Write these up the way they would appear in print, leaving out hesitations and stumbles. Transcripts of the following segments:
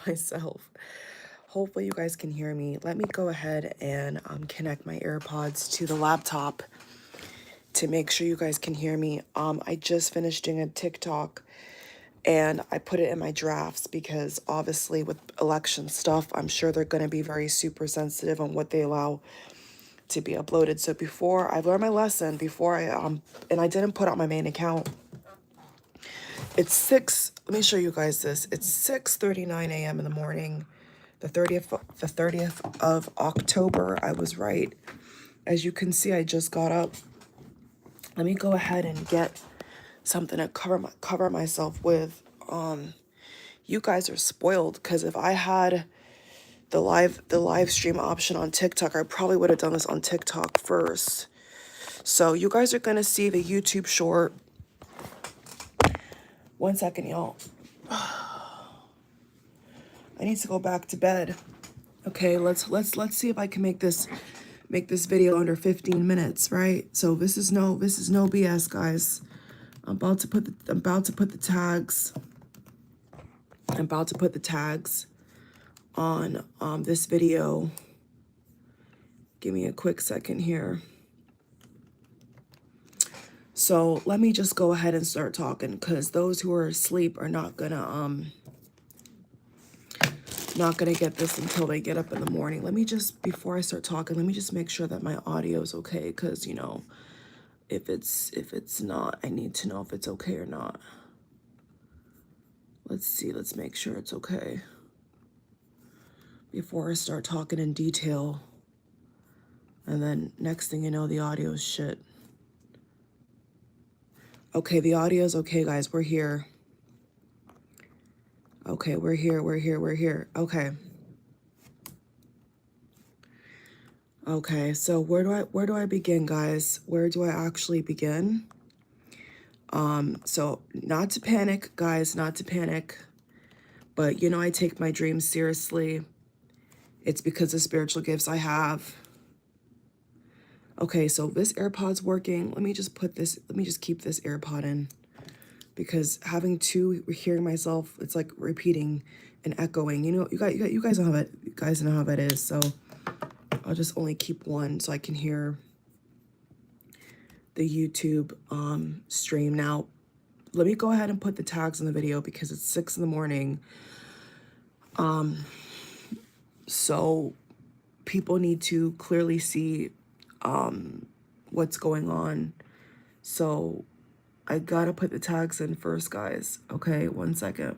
myself. Hopefully you guys can hear me. Let me go ahead and connect my AirPods to the laptop to make sure you guys can hear me. I just finished doing a TikTok and I put it in my drafts because obviously with election stuff, I'm sure they're going to be very super sensitive on what they allow to be uploaded. So before I've learned my lesson, before and I didn't put out my main account. Let me show you guys this. It's 6:39 a.m. in the morning, the 30th of October. I was right. As you can see, I just got up. Let me go ahead and get something to cover myself with. You guys are spoiled because if I had the live stream option on TikTok, I probably would have done this on TikTok first. So you guys are gonna see the YouTube short. One second, y'all. I need to go back to bed. Okay, let's see if I can make this video under 15 minutes, right? So this is no BS, guys. I'm about to put the tags. I'm about to put the tags on this video. Give me a quick second here. So let me just go ahead and start talking because those who are asleep are not gonna get this until they get up in the morning. Let me just, before I start talking, let me just make sure that my audio is okay because, you know, if it's not, I need to know if it's okay or not. Let's see, let's make sure it's okay before I start talking in detail. And then next thing you know, the audio is shit. Okay, the audio is okay, guys. We're here. Okay, we're here. Okay. Okay, so where do I begin, guys? Where do I actually begin? So not to panic, guys, not to panic. But you know, I take my dreams seriously. It's because of spiritual gifts I have. Okay, so this AirPod's working. Let me just keep this AirPod in because having two, hearing myself, it's like repeating and echoing. You know, you guys know how that is. So I'll just only keep one so I can hear the YouTube stream. Now, let me go ahead and put the tags in the video because it's 6 in the morning. So people need to clearly see what's going on. So I gotta put the tags in first, guys. Okay, one second.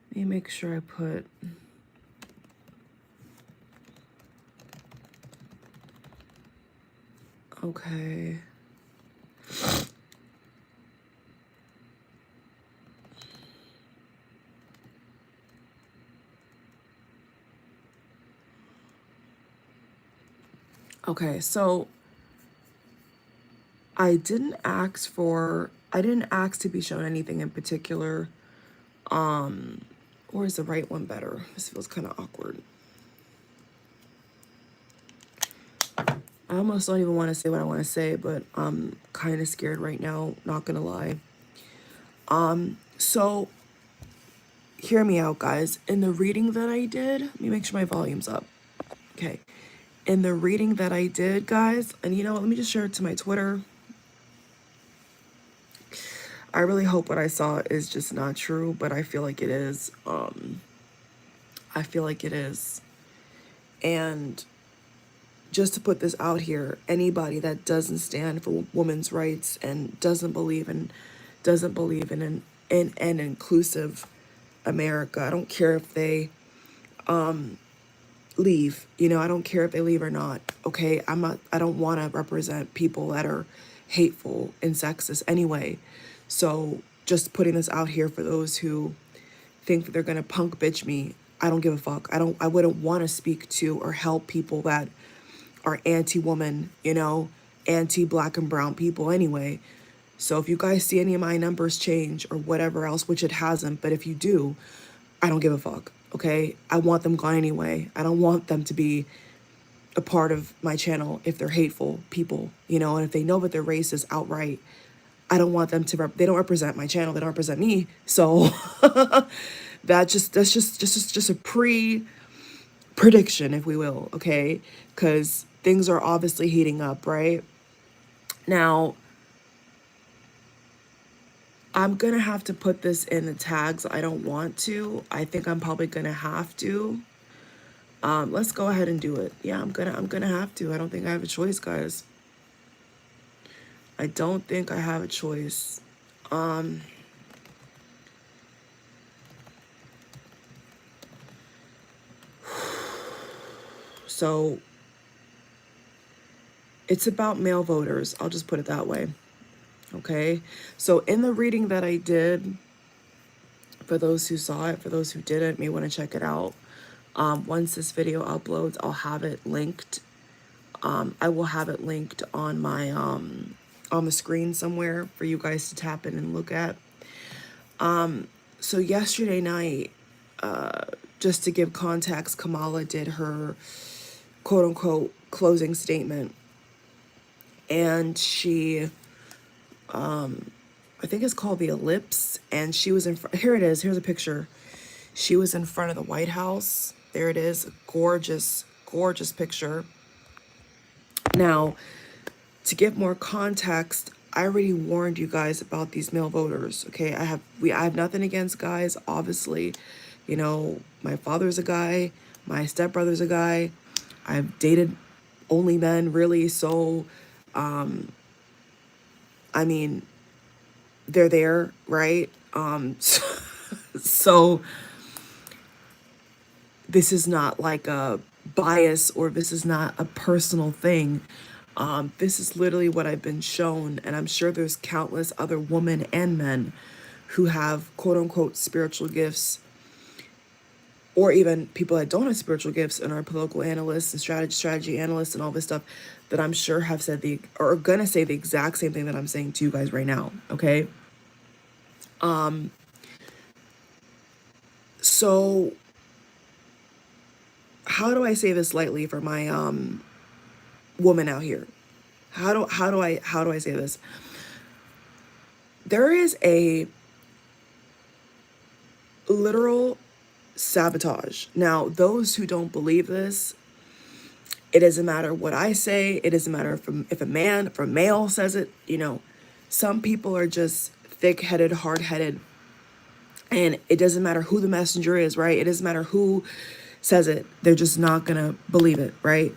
Let me make sure I put... Okay. Okay, so I didn't ask to be shown anything in particular. Or is the right one better? This feels kind of awkward. I almost don't even want to say what I want to say, but I'm kind of scared right now, not gonna lie. So hear me out, guys. In the reading that I did, let me make sure my volume's up. Okay. In the reading that I did, guys, and you know what, let me just share it to my Twitter. I really hope what I saw is just not true, but I feel like it is. I feel like it is. And just to put this out here, anybody that doesn't stand for women's rights and doesn't believe in an inclusive America, I don't care if they leave, you know, I don't care if they leave or not. Okay, I don't want to represent people that are hateful and sexist anyway. So just putting this out here for those who think that they're gonna punk bitch me, I don't give a fuck. I wouldn't want to speak to or help people that are anti-woman, you know, anti-black and brown people anyway. So if you guys see any of my numbers change or whatever else, which it hasn't, but if you do, I don't give a fuck, okay? I want them gone anyway. I don't want them to be a part of my channel if they're hateful people, you know, and if they know that they're racist outright, I don't want them to, they don't represent my channel. They don't represent me. So that's just a prediction, if we will. Okay. Cause things are obviously heating up, right? Now, I'm going to have to put this in the tags. I don't want to. I think I'm probably going to have to. Let's go ahead and do it. Yeah, I'm gonna have to. I don't think I have a choice, guys. I don't think I have a choice. So it's about male voters. I'll just put it that way. Okay. So in the reading that I did, for those who saw it, for those who didn't, may want to check it out. Once this video uploads, I'll have it linked. I will have it linked on my on the screen somewhere for you guys to tap in and look at. So yesterday night, just to give context, Kamala did her quote unquote closing statement, and she I think it's called the ellipse, and she was in front. Here it is. Here's a picture. She was in front of the White House. There it is. Gorgeous, gorgeous picture. Now, to give more context, I already warned you guys about these male voters. Okay, I have nothing against guys. Obviously, you know, my father's a guy, my stepbrother's a guy. I've dated only men, really. So, I mean, they're there, right? So this is not like a bias, or this is not a personal thing. This is literally what I've been shown, and I'm sure there's countless other women and men who have quote unquote spiritual gifts, or even people that don't have spiritual gifts and are political analysts and strategy analysts and all this stuff, that I'm sure have said or are gonna say the exact same thing that I'm saying to you guys right now. Okay. So how do I say this lightly for my woman out here? How do I say this? There is a literal sabotage. Now, those who don't believe this, it doesn't matter what I say. It doesn't matter if a male says it. You know, some people are just thick-headed, hard-headed, and it doesn't matter who the messenger is, right? It doesn't matter who says it. They're just not gonna believe it, right?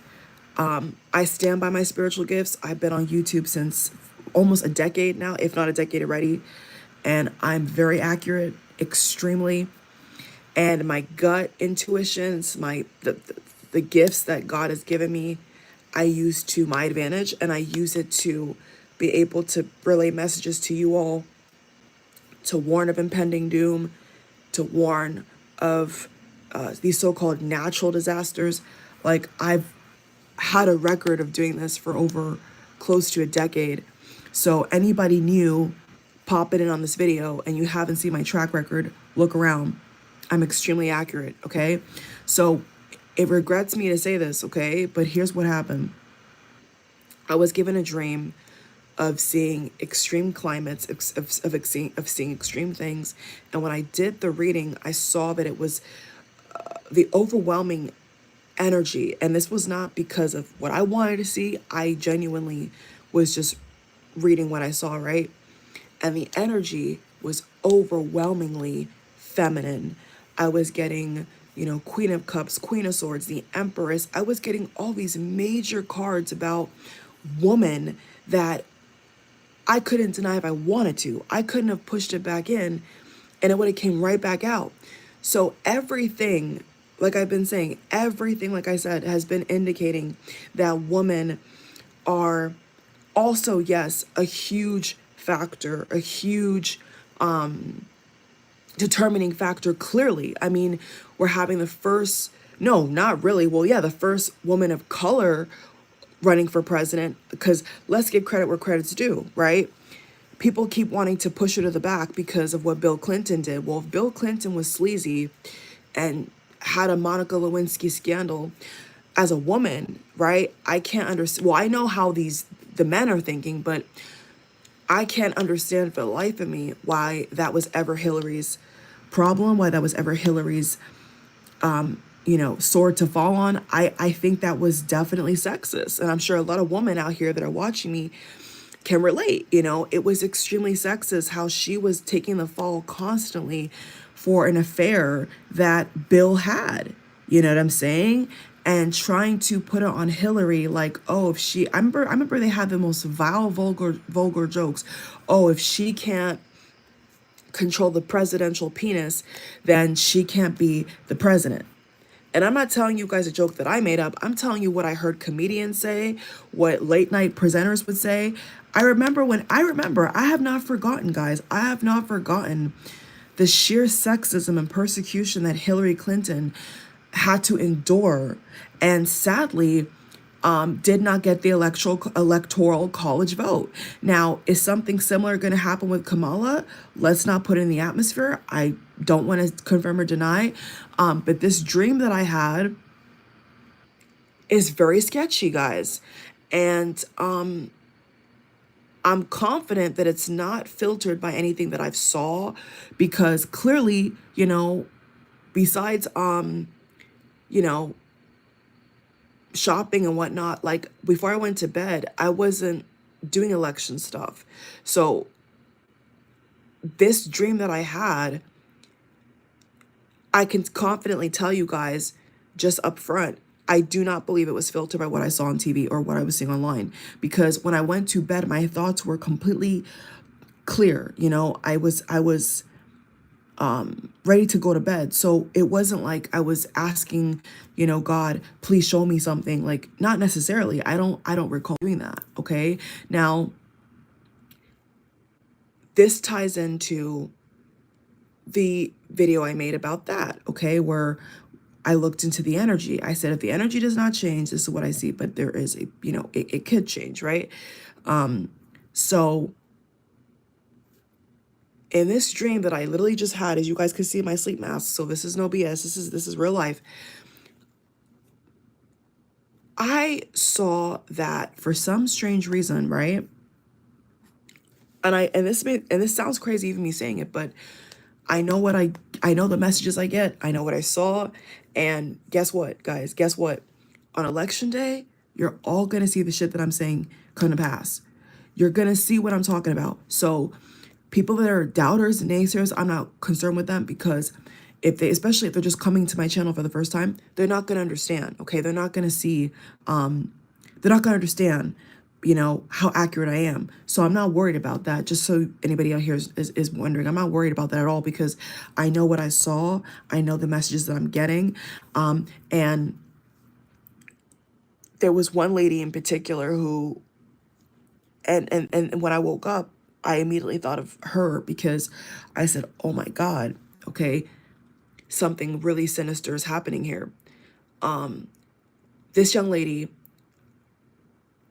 I stand by my spiritual gifts. I've been on YouTube since almost a decade now, if not a decade already, and I'm very accurate, extremely. And my gut intuitions, the gifts that God has given me, I use to my advantage, and I use it to be able to relay messages to you all, to warn of impending doom, to warn of these so-called natural disasters. Like, I've had a record of doing this for over close to a decade. So anybody new, pop it in on this video and you haven't seen my track record, look around. I'm extremely accurate, okay? So it regrets me to say this, okay? But here's what happened. I was given a dream of seeing extreme climates, of seeing extreme things. And when I did the reading, I saw that it was the overwhelming energy. And this was not because of what I wanted to see. I genuinely was just reading what I saw, right? And the energy was overwhelmingly feminine. I was getting, you know, Queen of Cups, Queen of Swords, the Empress. I was getting all these major cards about woman that I couldn't deny if I wanted to. I couldn't have pushed it back in, and it would have came right back out. So everything, like I've been saying, everything, like I said, has been indicating that women are also, yes, a huge factor, a huge determining factor, clearly. I mean, we're having the first, no, not really, well, yeah, the first woman of color running for president, because let's give credit where credit's due, right? People keep wanting to push her to the back because of what Bill Clinton did. Well, if Bill Clinton was sleazy and had a Monica Lewinsky scandal, as a woman, right, I can't understand. Well, I know how the men are thinking, but I can't understand for the life of me why that was ever Hillary's problem, why that was ever Hillary's, sword to fall on. I think that was definitely sexist. And I'm sure a lot of women out here that are watching me can relate. It was extremely sexist how she was taking the fall constantly for an affair that Bill had. You know what I'm saying? And trying to put it on Hillary like, oh, if she, I remember they had the most vile, vulgar jokes. Oh, if she can't control the presidential penis, then she can't be the president. And I'm not telling you guys a joke that I made up. I'm telling you what I heard comedians say, what late night presenters would say. I have not forgotten, guys. I have not forgotten the sheer sexism and persecution that Hillary Clinton had to endure. And sadly, did not get the electoral college vote. Now, is something similar going to happen with Kamala? Let's not put it in the atmosphere. I don't want to confirm or deny. But this dream that I had is very sketchy, guys. And I'm confident that it's not filtered by anything that I've saw, because clearly, besides, you know, shopping and whatnot, like before I went to bed, I wasn't doing election stuff. So this dream that I had, I can confidently tell you guys just up front, I do not believe it was filtered by what I saw on TV or what I was seeing online. Because when I went to bed, my thoughts were completely clear. I was ready to go to bed. So it wasn't like I was asking, God, please show me something. Like, not necessarily. I don't recall doing that. Okay. Now, this ties into the video I made about that. Okay. Where I looked into the energy. I said, if the energy does not change, this is what I see. But there is it could change. Right. So in this dream that I literally just had, as you guys can see in my sleep mask, so this is no BS, this is real life. I saw that for some strange reason, right? And this sounds crazy even me saying it, but I know I know the messages I get, I know what I saw, and guess what, guys? Guess what? On election day, you're all gonna see the shit that I'm saying come to pass. You're gonna see what I'm talking about. So people that are doubters and naysayers, I'm not concerned with them, because especially if they're just coming to my channel for the first time, they're not going to understand. Okay. They're not going to see, they're not going to understand, how accurate I am. So I'm not worried about that. Just so anybody out here is wondering, I'm not worried about that at all, because I know what I saw. I know the messages that I'm getting. And there was one lady in particular who, and when I woke up, I immediately thought of her, because I said, oh my God, okay, something really sinister is happening here. This young lady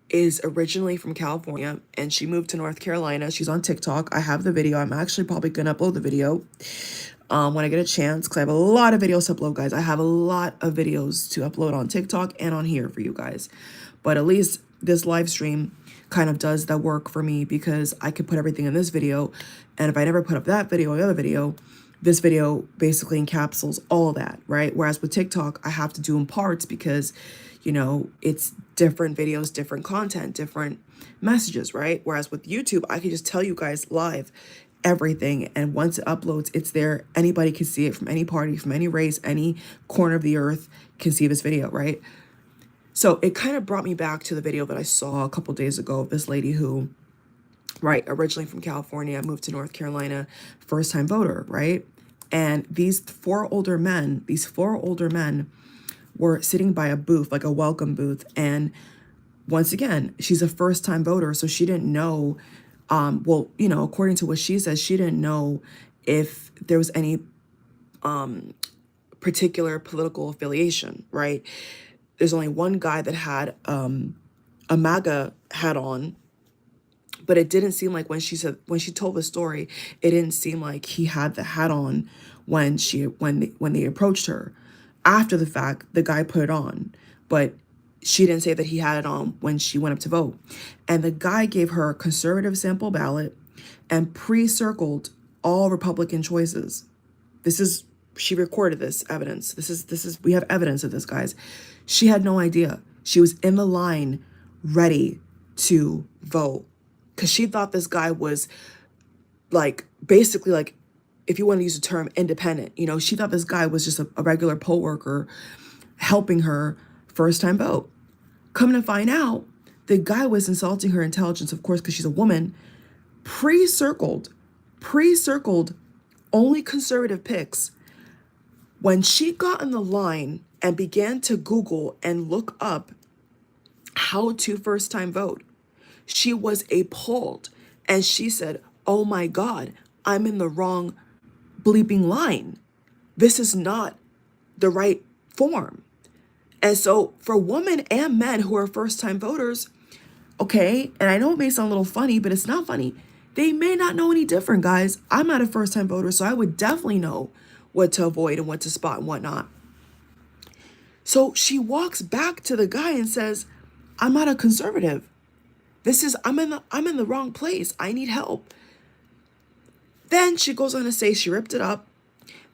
is originally from California, and she moved to North Carolina. She's on TikTok. I have the video. I'm actually probably going to upload the video when I get a chance, because I have a lot of videos to upload, guys. I have a lot of videos to upload on TikTok and on here for you guys. But at least this live stream kind of does that work for me, because I could put everything in this video. And if I never put up that video or the other video, this video basically encapsulates all of that, right? Whereas with TikTok, I have to do in parts, because, it's different videos, different content, different messages, right? Whereas with YouTube, I can just tell you guys live everything. And once it uploads, it's there. Anybody can see it, from any party, from any race, any corner of the earth can see this video, right? So it kind of brought me back to the video that I saw a couple days ago of this lady who, right, originally from California, moved to North Carolina, first-time voter, right? And these four older men were sitting by a booth, like a welcome booth. And once again, she's a first-time voter, so she didn't know, according to what she says, she didn't know if there was any particular political affiliation, right? There's only one guy that had a MAGA hat on, but it didn't seem like when she told the story, it didn't seem like he had the hat on when they approached her. After the fact, the guy put it on, but she didn't say that he had it on when she went up to vote. And the guy gave her a conservative sample ballot and pre-circled all Republican choices. This is, she recorded this evidence. This is, we have evidence of this, guys. She had no idea. She was in the line ready to vote because she thought this guy was like, basically like, if you want to use the term independent, you know, she thought this guy was just a regular poll worker helping her first time vote. Coming to find out, the guy was insulting her intelligence, of course, because she's a woman, pre-circled only conservative picks. When she got in the line and began to Google and look up how to first time vote, she was appalled. And she said, oh my God, I'm in the wrong bleeping line. This is not the right form. And so for women and men who are first time voters, okay, and I know it may sound a little funny, but it's not funny. They may not know any different, guys. I'm not a first time voter, so I would definitely know what to avoid and what to spot and whatnot. So she walks back to the guy and says, I'm not a conservative. I'm in the wrong place. I need help. Then she goes on to say she ripped it up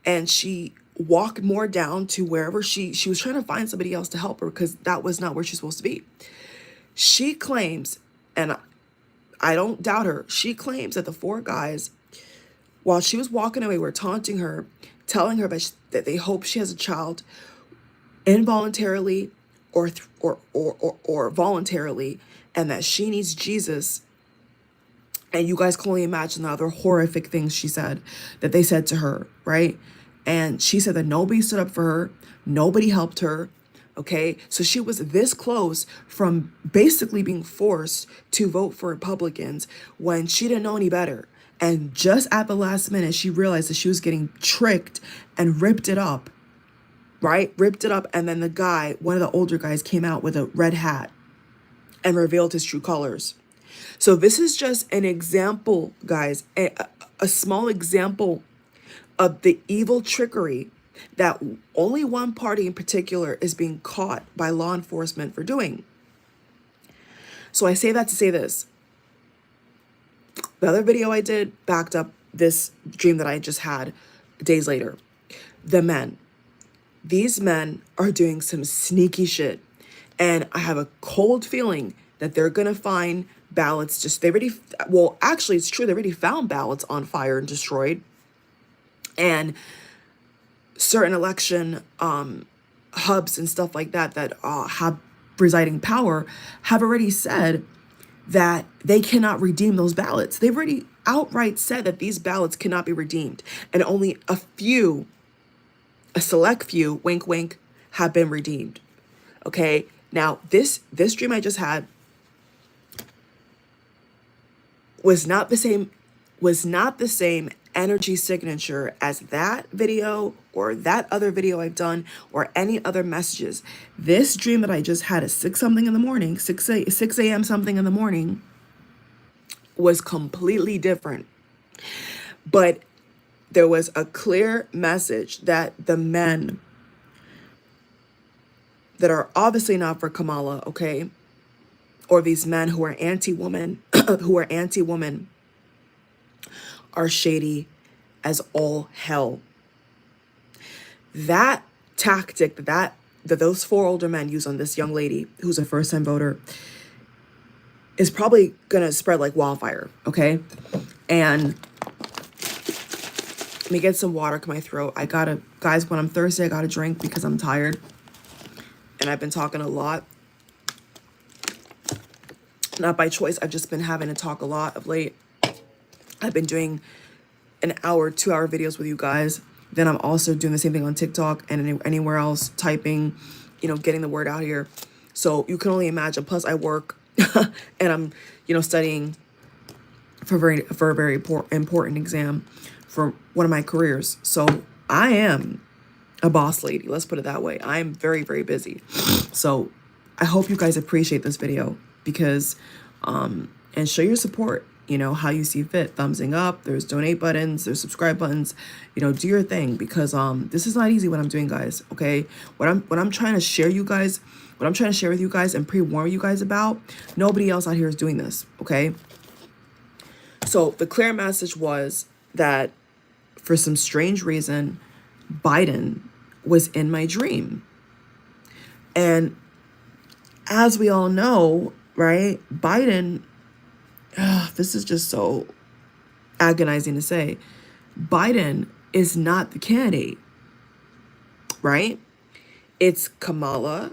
and she walked more down to wherever she was trying to find somebody else to help her because that was not where she's supposed to be. She claims, and I don't doubt her, she claims that the four guys, while she was walking away, were taunting her, telling her that they hope she has a child involuntarily or voluntarily, and that she needs Jesus. And you guys can only imagine the other horrific things she said, that they said to her, right? And she said that nobody stood up for her, nobody helped her, okay? So she was this close from basically being forced to vote for Republicans when she didn't know any better. And just at the last minute, she realized that she was getting tricked and ripped it up, right? Ripped it up, and then the guy, one of the older guys, came out with a red hat and revealed his true colors. So this is just an example, guys, a small example of the evil trickery that only one party in particular is being caught by law enforcement for doing. So I say that to say this. The other video I did backed up this dream that I just had days later. The men. These men are doing some sneaky shit. And I have a cold feeling that they're going to find ballots. Actually, it's true. They already found ballots on fire and destroyed. And certain election hubs and stuff like that have presiding power have already said that they cannot redeem those ballots. They've already outright said that these ballots cannot be redeemed. And only a select few, wink, wink, have been redeemed. Okay. Now, this dream I just had was not the same energy signature as that video or that other video I've done or any other messages. This dream that I just had at 6 something in the morning, 6 a.m. something in the morning, was completely different. But there was a clear message that the men that are obviously not for Kamala, okay, or these men who are anti-woman, are shady as all hell. That tactic that those 4 older men use on this young lady who's a first-time voter is probably gonna spread like wildfire, okay? And let me get some water to my throat. Guys, when I'm thirsty, I gotta drink because I'm tired. And I've been talking a lot. Not by choice, I've just been having to talk a lot of late. I've been doing an hour, 2-hour videos with you guys. Then I'm also doing the same thing on TikTok and anywhere else, typing, getting the word out here. So you can only imagine. Plus I work and I'm, studying for a very important exam for one of my careers. So I am a boss lady. Let's put it that way. I'm very, very busy. So I hope you guys appreciate this video because, and show your support. you know, how you see fit. Thumbsing up, there's donate buttons, there's subscribe buttons, you know, do your thing, because this is not easy what I'm doing, guys. Okay, what I'm trying to share you guys, what I'm trying to share with you guys and pre-warn you guys about, nobody else out here is doing this. Okay, so the clear message was that for some strange reason, Biden was in my dream. And as we all know, right, Biden, this is just so agonizing to say, Biden is not the candidate, right? It's Kamala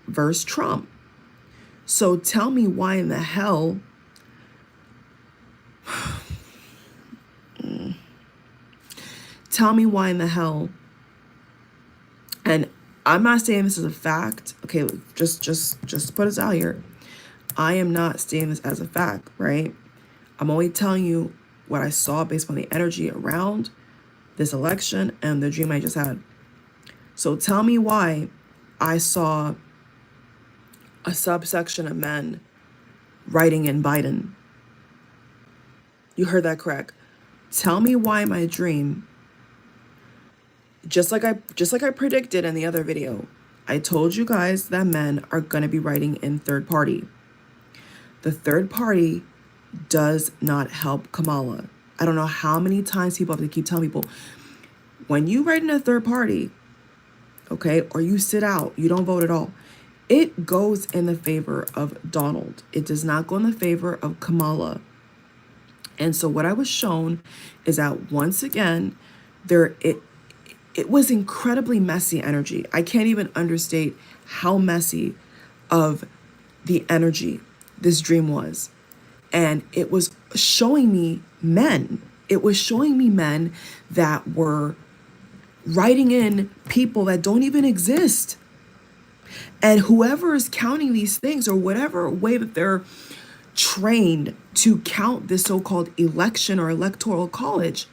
versus Trump. So tell me why in the hell tell me why in the hell, and I'm not saying this is a fact, okay, just put us out here. I am not saying this as a fact, right? I'm only telling you what I saw based on the energy around this election and the dream I just had. So tell me why I saw a subsection of men writing in Biden. You heard that correct. Tell me why my dream, just like I predicted in the other video, I told you guys that men are going to be writing in third party. The third party does not help Kamala. I don't know how many times people have to keep telling people, when you write in a third party, okay, or you sit out, you don't vote at all, it goes in the favor of Donald. It does not go in the favor of Kamala. And so what I was shown is that once again, it was incredibly messy energy. I can't even understate how messy of the energy this dream was. And it was showing me men. It was showing me men that were writing in people that don't even exist. And whoever is counting these things, or whatever way that they're trained to count this so-called election or electoral college,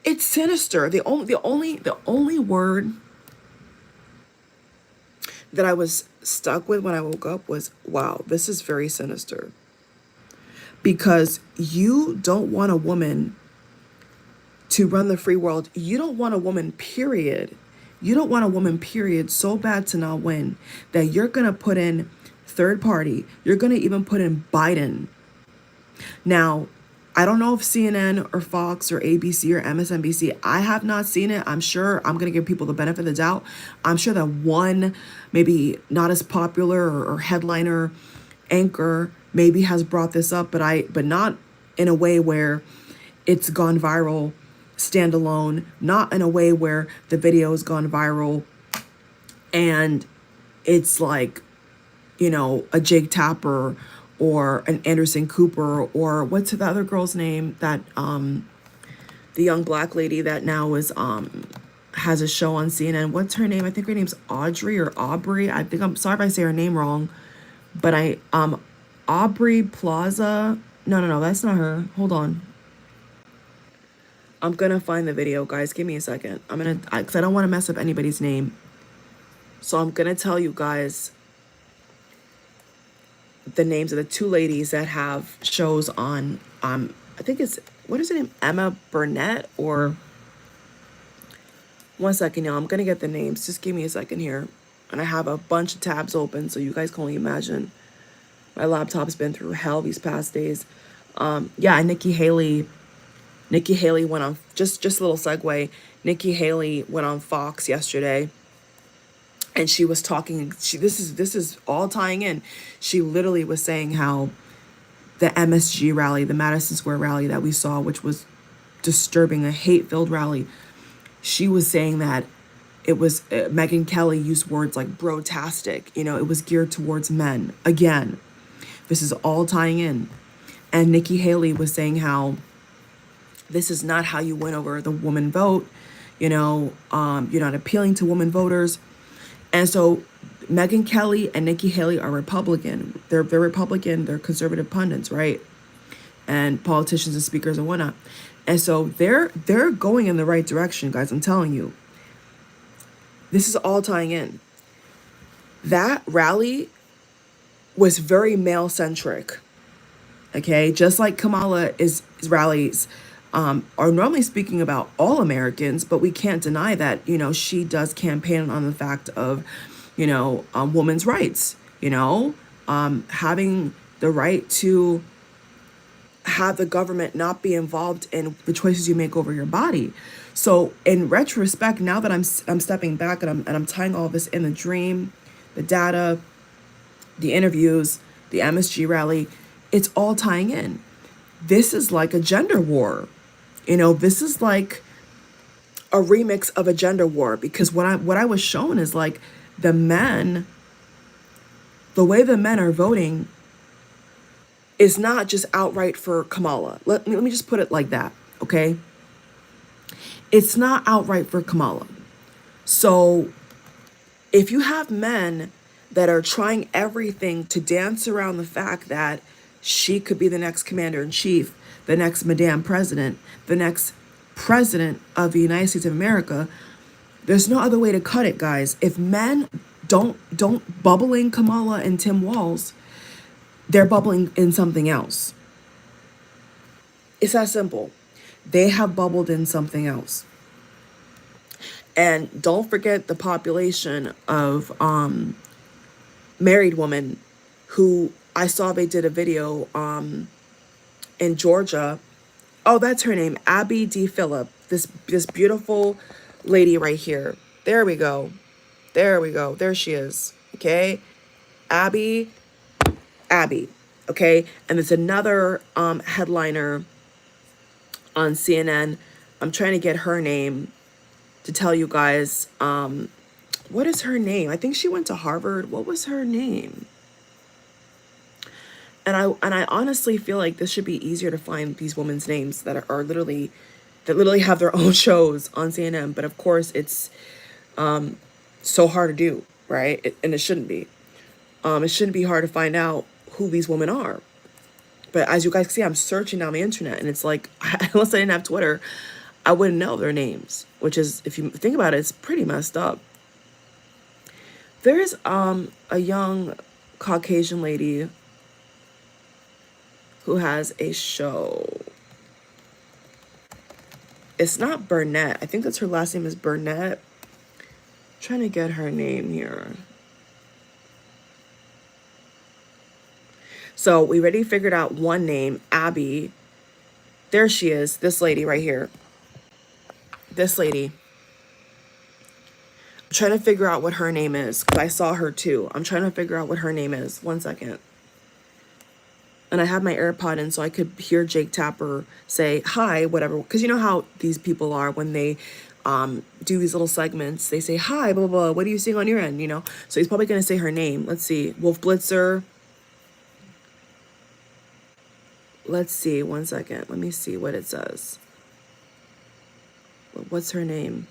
it's sinister. The only word that I was stuck with when I woke up was, wow, this is very sinister. Because you don't want a woman to run the free world. You don't want a woman, period. You don't want a woman, period, so bad to not win that you're going to put in third party. You're going to even put in Biden. Now, I don't know if CNN or Fox or ABC or MSNBC, I have not seen it. I'm sure, I'm going to give people the benefit of the doubt. I'm sure that one, maybe not as popular or headliner anchor maybe has brought this up, but not in a way where it's gone viral standalone, not in a way where the video has gone viral and it's like, you know, a Jake Tapper or an Anderson Cooper, or what's the other girl's name that the young black lady that now is has a show on CNN. What's her name? I think her name's Audrey or Aubrey. I think, I'm sorry if I say her name wrong, but Aubrey Plaza. No, that's not her. Hold on. I'm gonna find the video, guys. Give me a second. Because I don't want to mess up anybody's name. So I'm gonna tell you guys the names of the two ladies that have shows on, I think it's, what is her name? Emma Burnett, or, one second, y'all. I'm gonna get the names. Just give me a second here. And I have a bunch of tabs open, so you guys can only imagine. My laptop's been through hell these past days. Yeah, Nikki Haley went on, just a little segue. Nikki Haley went on Fox yesterday, and she was talking, this is all tying in. She literally was saying how the MSG rally, the Madison Square rally that we saw, which was disturbing, a hate-filled rally, she was saying that it was, Megyn Kelly used words like bro-tastic, you know, it was geared towards men. Again, this is all tying in. And Nikki Haley was saying how this is not how you win over the woman vote, you know, you're not appealing to women voters. And so Megyn Kelly and Nikki Haley are Republican. They're Republican. They're conservative pundits, right? And politicians and speakers and whatnot. And so they're going in the right direction, guys. I'm telling you. This is all tying in. That rally was very male centric. Okay, just like Kamala is rallies are normally speaking about all Americans, but we can't deny that, you know, she does campaign on the fact of, you know, women's rights, you know, having the right to have the government not be involved in the choices you make over your body. So in retrospect, now that I'm stepping back and I'm tying all this in, the dream, the data, the interviews, the MSG rally, it's all tying in. This is like a gender war. You know, this is like a remix of a gender war, because what I was shown is like the men, the way the men are voting is not just outright for Kamala. Let me just put it like that, okay? It's not outright for Kamala. So if you have men that are trying everything to dance around the fact that she could be the next commander in chief, the next Madame President, the next president of the United States of America, there's no other way to cut it, guys. If men don't bubble in Kamala and Tim Walz, they're bubbling in something else. It's that simple. They have bubbled in something else. And don't forget the population of married women who I saw they did a video in Georgia. Oh, that's her name, Abby D. Phillip. This beautiful lady right here. There we go. There we go. There she is. Okay. Abby. Okay. And there's another headliner on CNN. I'm trying to get her name to tell you guys. What is her name? I think she went to Harvard. What was her name? And I honestly feel like this should be easier to find these women's names that are literally have their own shows on CNN. But of course, it's so hard to do, right? And it shouldn't be. It shouldn't be hard to find out who these women are. But as you guys see, I'm searching down the internet, and it's like, unless I didn't have Twitter, I wouldn't know their names. Which is, if you think about it, it's pretty messed up. There's a young Caucasian lady who has a show. It's not Burnett. I think that's her last name is Burnett. I'm trying to get her name here. So we already figured out one name, Abby. There she is, this lady right here. This lady. I'm trying to figure out what her name is, because I saw her too. I'm trying to figure out what her name is. 1 second. And I have my AirPod in so I could hear Jake Tapper say hi, whatever. Because you know how these people are when they do these little segments. They say, hi, blah, blah, blah. What are you seeing on your end, you know? So he's probably going to say her name. Let's see. Wolf Blitzer. Let's see. 1 second. Let me see what it says. What's her name?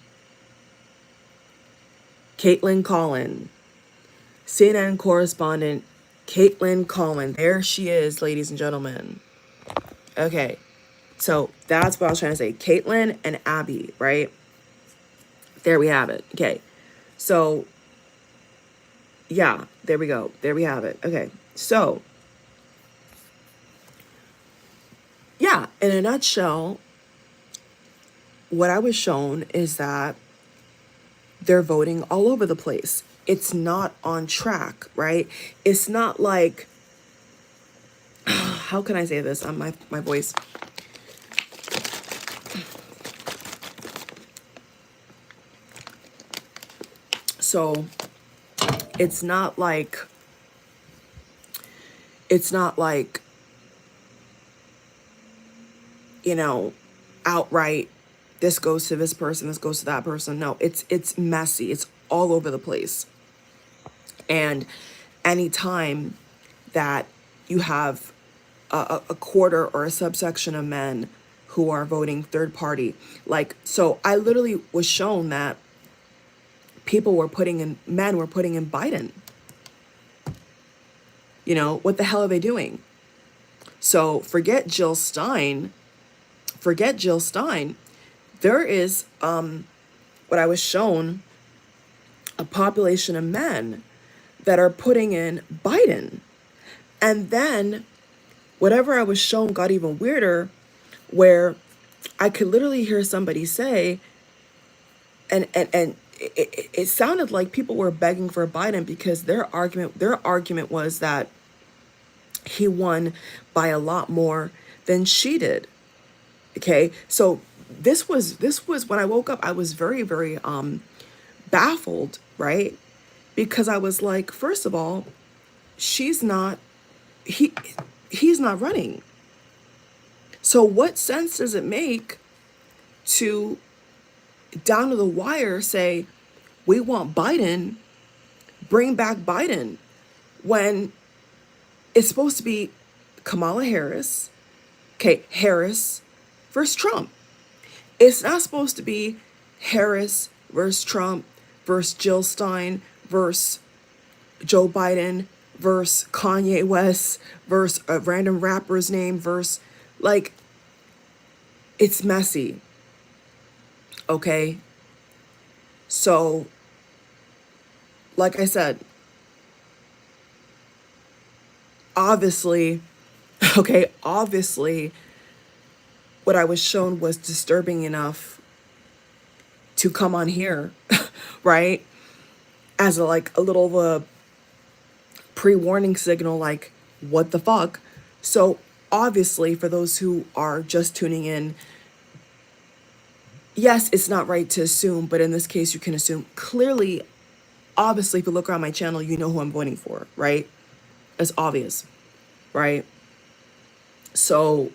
Caitlin Collin. CNN correspondent Caitlin Collin. There she is, ladies and gentlemen. Okay. So that's what I was trying to say. Caitlin and Abby, right? There we have it. Okay. So, yeah. There we go. There we have it. Okay. So, yeah. In a nutshell, what I was shown is that they're voting all over the place. It's not on track, right? It's not like, how can I say this on my voice? So it's not like, you know, outright, this goes to this person, this goes to that person. No, it's messy. It's all over the place. And anytime that you have a quarter or a subsection of men who are voting third party, like, so I literally was shown that men were putting in Biden. You know, what the hell are they doing? So forget Jill Stein. There is, what I was shown, a population of men that are putting in Biden. And then whatever I was shown got even weirder, where I could literally hear somebody say, and it sounded like people were begging for Biden because their argument was that he won by a lot more than she did. Okay, so this was when I woke up, I was very, very baffled, right? Because I was like, first of all, she's not he he's not running. So what sense does it make to, down to the wire, say we want Biden, bring back Biden, when it's supposed to be Kamala Harris, okay, Harris versus Trump. It's not supposed to be Harris versus Trump versus Jill Stein versus Joe Biden versus Kanye West versus a random rapper's name versus, like, it's messy. Okay? So, like I said, obviously, okay, obviously, what I was shown was disturbing enough to come on here, right? As a, like, a little pre-warning signal, like, what the fuck? So obviously, for those who are just tuning in, yes, it's not right to assume, but in this case, you can assume. Clearly, obviously, if you look around my channel, you know who I'm voting for, right? It's obvious, right? So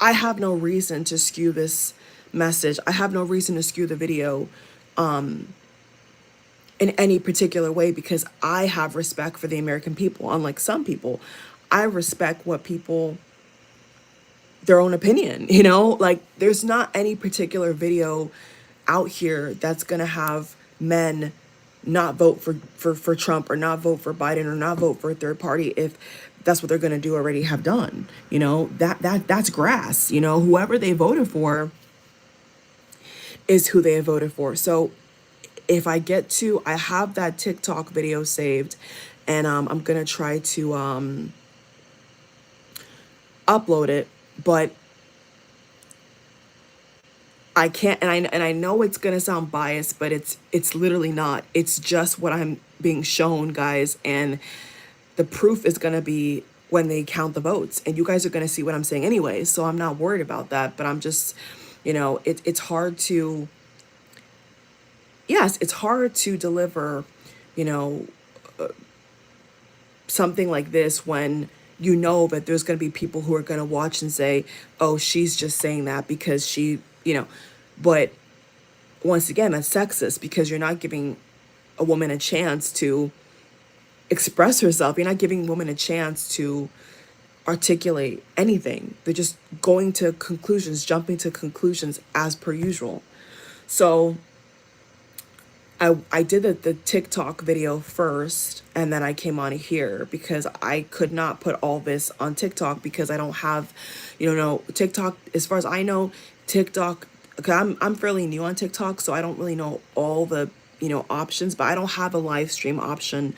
I have no reason to skew this message. I have no reason to skew the video in any particular way, because I have respect for the American people. Unlike some people, I respect what people, their own opinion, like, there's not any particular video out here that's gonna have men not vote for Trump, or not vote for Biden, or not vote for a third party if that's what they're gonna do, already have done. That's grass. Whoever they voted for is who they have voted for. So if I have that TikTok video saved, and I'm gonna try to upload it, but I can't, and I know it's gonna sound biased, but it's literally not. It's just what I'm being shown, guys, and the proof is gonna be when they count the votes, and you guys are gonna see what I'm saying anyway. So I'm not worried about that, but I'm just, it's hard to, yes, it's hard to deliver, you know, something like this when you know that there's going to be people who are going to watch and say, oh, she's just saying that because but once again, that's sexist, because you're not giving a woman a chance to express herself. You're not giving women a chance to articulate anything. They're just going to conclusions, jumping to conclusions as per usual. So I did the TikTok video first, and then I came on here because I could not put all this on TikTok because I don't have, TikTok, as far as I know, TikTok, okay, I'm fairly new on TikTok, so I don't really know all the, options, but I don't have a live stream option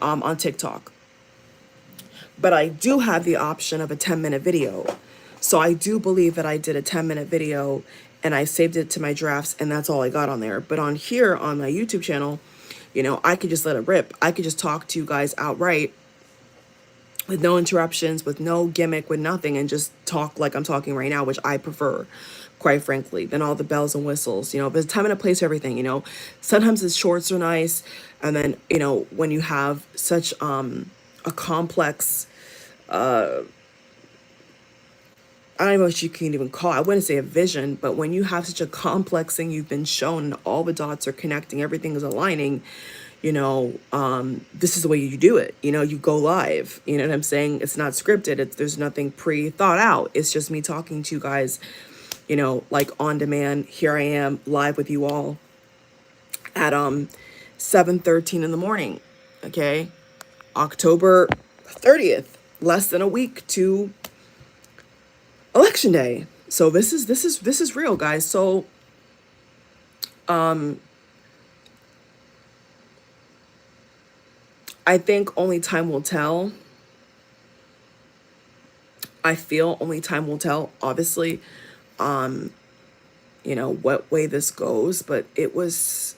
on TikTok. But I do have the option of a 10-minute video. So I do believe that I did a 10-minute video and I saved it to my drafts, and that's all I got on there. But on here, on my YouTube channel, I could just let it rip. I could just talk to you guys outright with no interruptions, with no gimmick, with nothing, and just talk like I'm talking right now, which I prefer, quite frankly, than all the bells and whistles. There's a time and a place for everything. Sometimes the shorts are nice, and then, when you have such a complex, I don't even know what you can even call it. I wouldn't say a vision, but when you have such a complex thing you've been shown, and all the dots are connecting, everything is aligning, this is the way you do it. You go live. You know what I'm saying? It's not scripted. There's nothing pre-thought out. It's just me talking to you guys, like on demand. Here I am live with you all at 7:13 in the morning. Okay, October 30th, less than a week to Election Day. So this is real, guys. So I think only time will tell. I feel only time will tell, obviously, what way this goes, but it was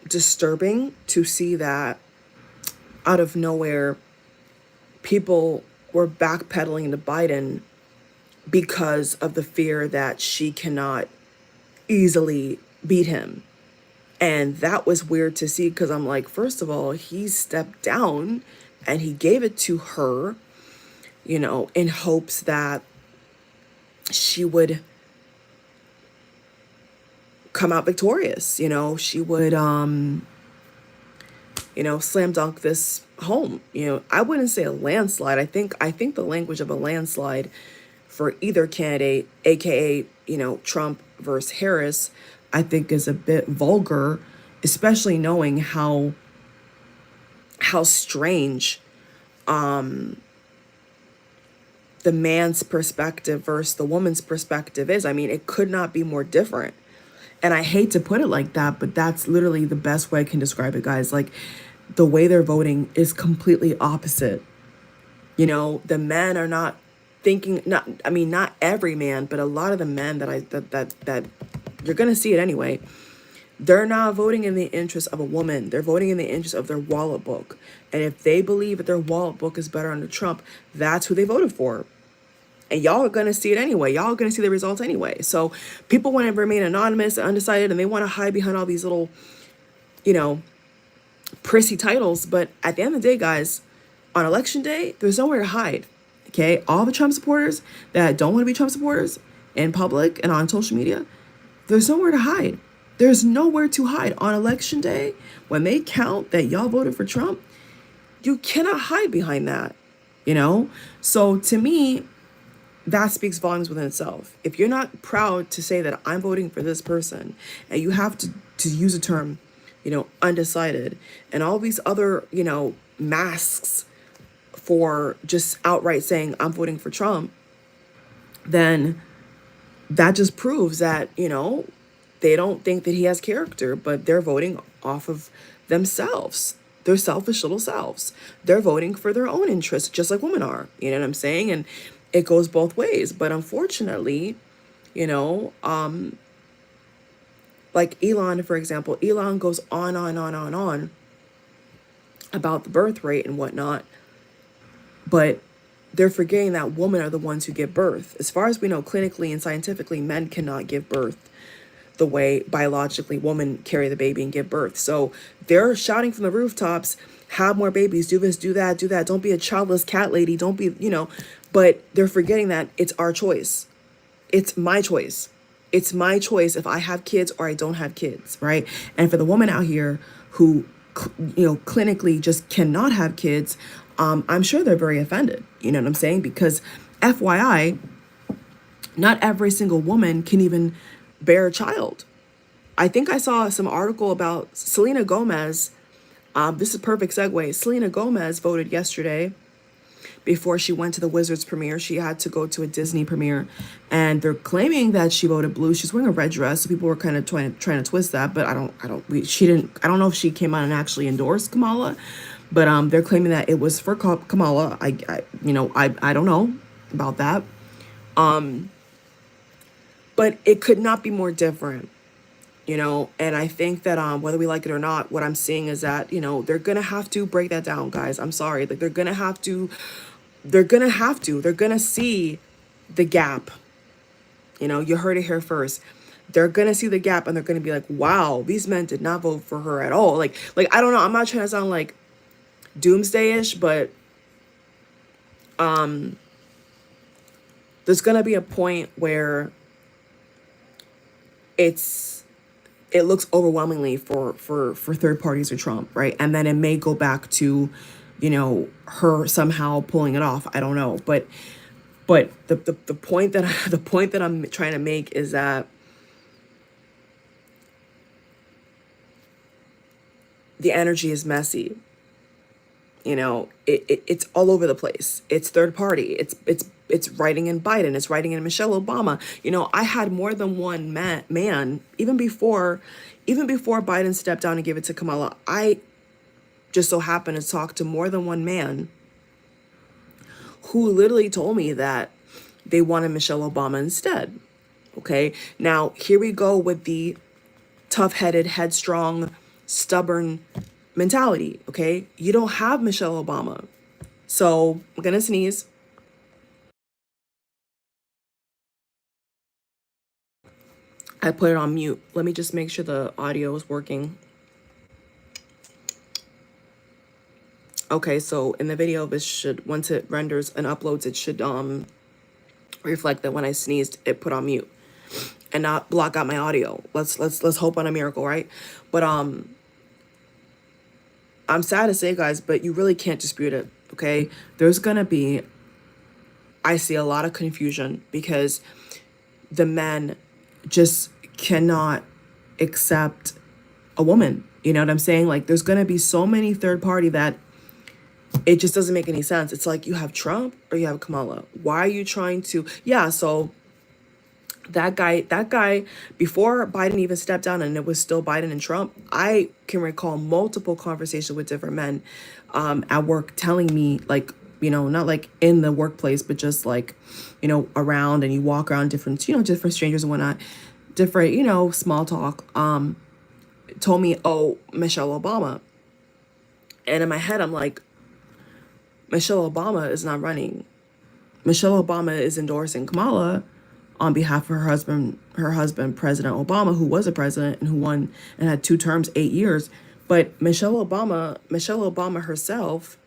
disturbing to see that out of nowhere, people were backpedaling to Biden because of the fear that she cannot easily beat him. And that was weird to see because I'm like, first of all, he stepped down and he gave it to her, in hopes that she would come out victorious. She would, slam dunk this home. I wouldn't say a landslide. I think the language of a landslide for either candidate, aka, Trump versus Harris, I think is a bit vulgar, especially knowing how strange the man's perspective versus the woman's perspective is. I mean, it could not be more different. And I hate to put it like that, but that's literally the best way I can describe it, guys. Like, the way they're voting is completely opposite. The men are not thinking, not every man, but a lot of the men that you're going to see it anyway. They're not voting in the interest of a woman. They're voting in the interest of their wallet book. And if they believe that their wallet book is better under Trump, that's who they voted for. And y'all are going to see it anyway. Y'all are going to see the results anyway. So people want to remain anonymous and undecided, and they want to hide behind all these little, prissy titles. But at the end of the day, guys, on election day, there's nowhere to hide. Okay? All the Trump supporters that don't want to be Trump supporters in public and on social media, there's nowhere to hide. There's nowhere to hide. On election day, when they count that y'all voted for Trump, you cannot hide behind that, So to me, that speaks volumes within itself. If you're not proud to say that I'm voting for this person, and you have to use a term, undecided, and all these other, masks for just outright saying I'm voting for Trump, then that just proves that, they don't think that he has character, but they're voting off of themselves. Their selfish little selves. They're voting for their own interests, just like women are. You know what I'm saying? And it goes both ways. But unfortunately, like Elon, for example, Elon goes on about the birth rate and whatnot. But they're forgetting that women are the ones who give birth. As far as we know, clinically and scientifically, men cannot give birth the way biologically women carry the baby and give birth. So they're shouting from the rooftops, have more babies, do this, do that, do that. Don't be a childless cat lady. Don't be, but they're forgetting that it's our choice. It's my choice. It's my choice if I have kids or I don't have kids, right? And for the woman out here who, clinically just cannot have kids, I'm sure they're very offended. You know what I'm saying? Because FYI, not every single woman can even bear a child. I think I saw some article about Selena Gomez. This is a perfect segue. Selena Gomez voted yesterday before she went to the Wizards premiere. She had to go to a Disney premiere, and they're claiming that she voted blue. She's wearing a red dress, so people were kind of trying to twist that. But I don't know if she came out and actually endorsed Kamala, but they're claiming that it was for Kamala. I don't know about that. But it could not be more different, and I think that whether we like it or not, what I'm seeing is that, they're going to have to break that down, guys. I'm sorry. Like, they're going to have to, they're going to see the gap. You heard it here first. They're going to see the gap, and they're going to be like, wow, these men did not vote for her at all. Like, I don't know. I'm not trying to sound like doomsday-ish, but there's going to be a point where it looks overwhelmingly for third parties or Trump, right? And then it may go back to, her somehow pulling it off. I don't know, but the point that I'm trying to make is that the energy is messy. It's all over the place. It's third party. It's writing in Biden. It's writing in Michelle Obama. I had more than one man, even before Biden stepped down and gave it to Kamala. I just so happened to talk to more than one man who literally told me that they wanted Michelle Obama instead. Okay, now here we go with the tough-headed, headstrong, stubborn mentality. Okay, you don't have Michelle Obama. So I'm gonna sneeze. I put it on mute. Let me just make sure the audio is working. Okay, so in the video, this should, once it renders and uploads, it should reflect that when I sneezed, it put on mute and not block out my audio. Let's hope on a miracle, right? But I'm sad to say, guys, but you really can't dispute it. Okay, there's gonna be, I see a lot of confusion because the men just cannot accept a woman. You know what I'm saying? Like, there's gonna be so many third party that it just doesn't make any sense. It's like you have Trump or you have Kamala. Why are you trying to? Yeah, so that guy, before Biden even stepped down and it was still Biden and Trump, I can recall multiple conversations with different men at work telling me, like, you know, not like in the workplace, but just like, you know, around, and you walk around different, you know, different strangers and whatnot, different, you know, small talk, told me, oh, Michelle Obama. And in my head, I'm like, Michelle Obama is not running. Michelle Obama is endorsing Kamala on behalf of her husband, President Obama, who was a president and who won and had 2 terms, 8 years. But Michelle Obama herself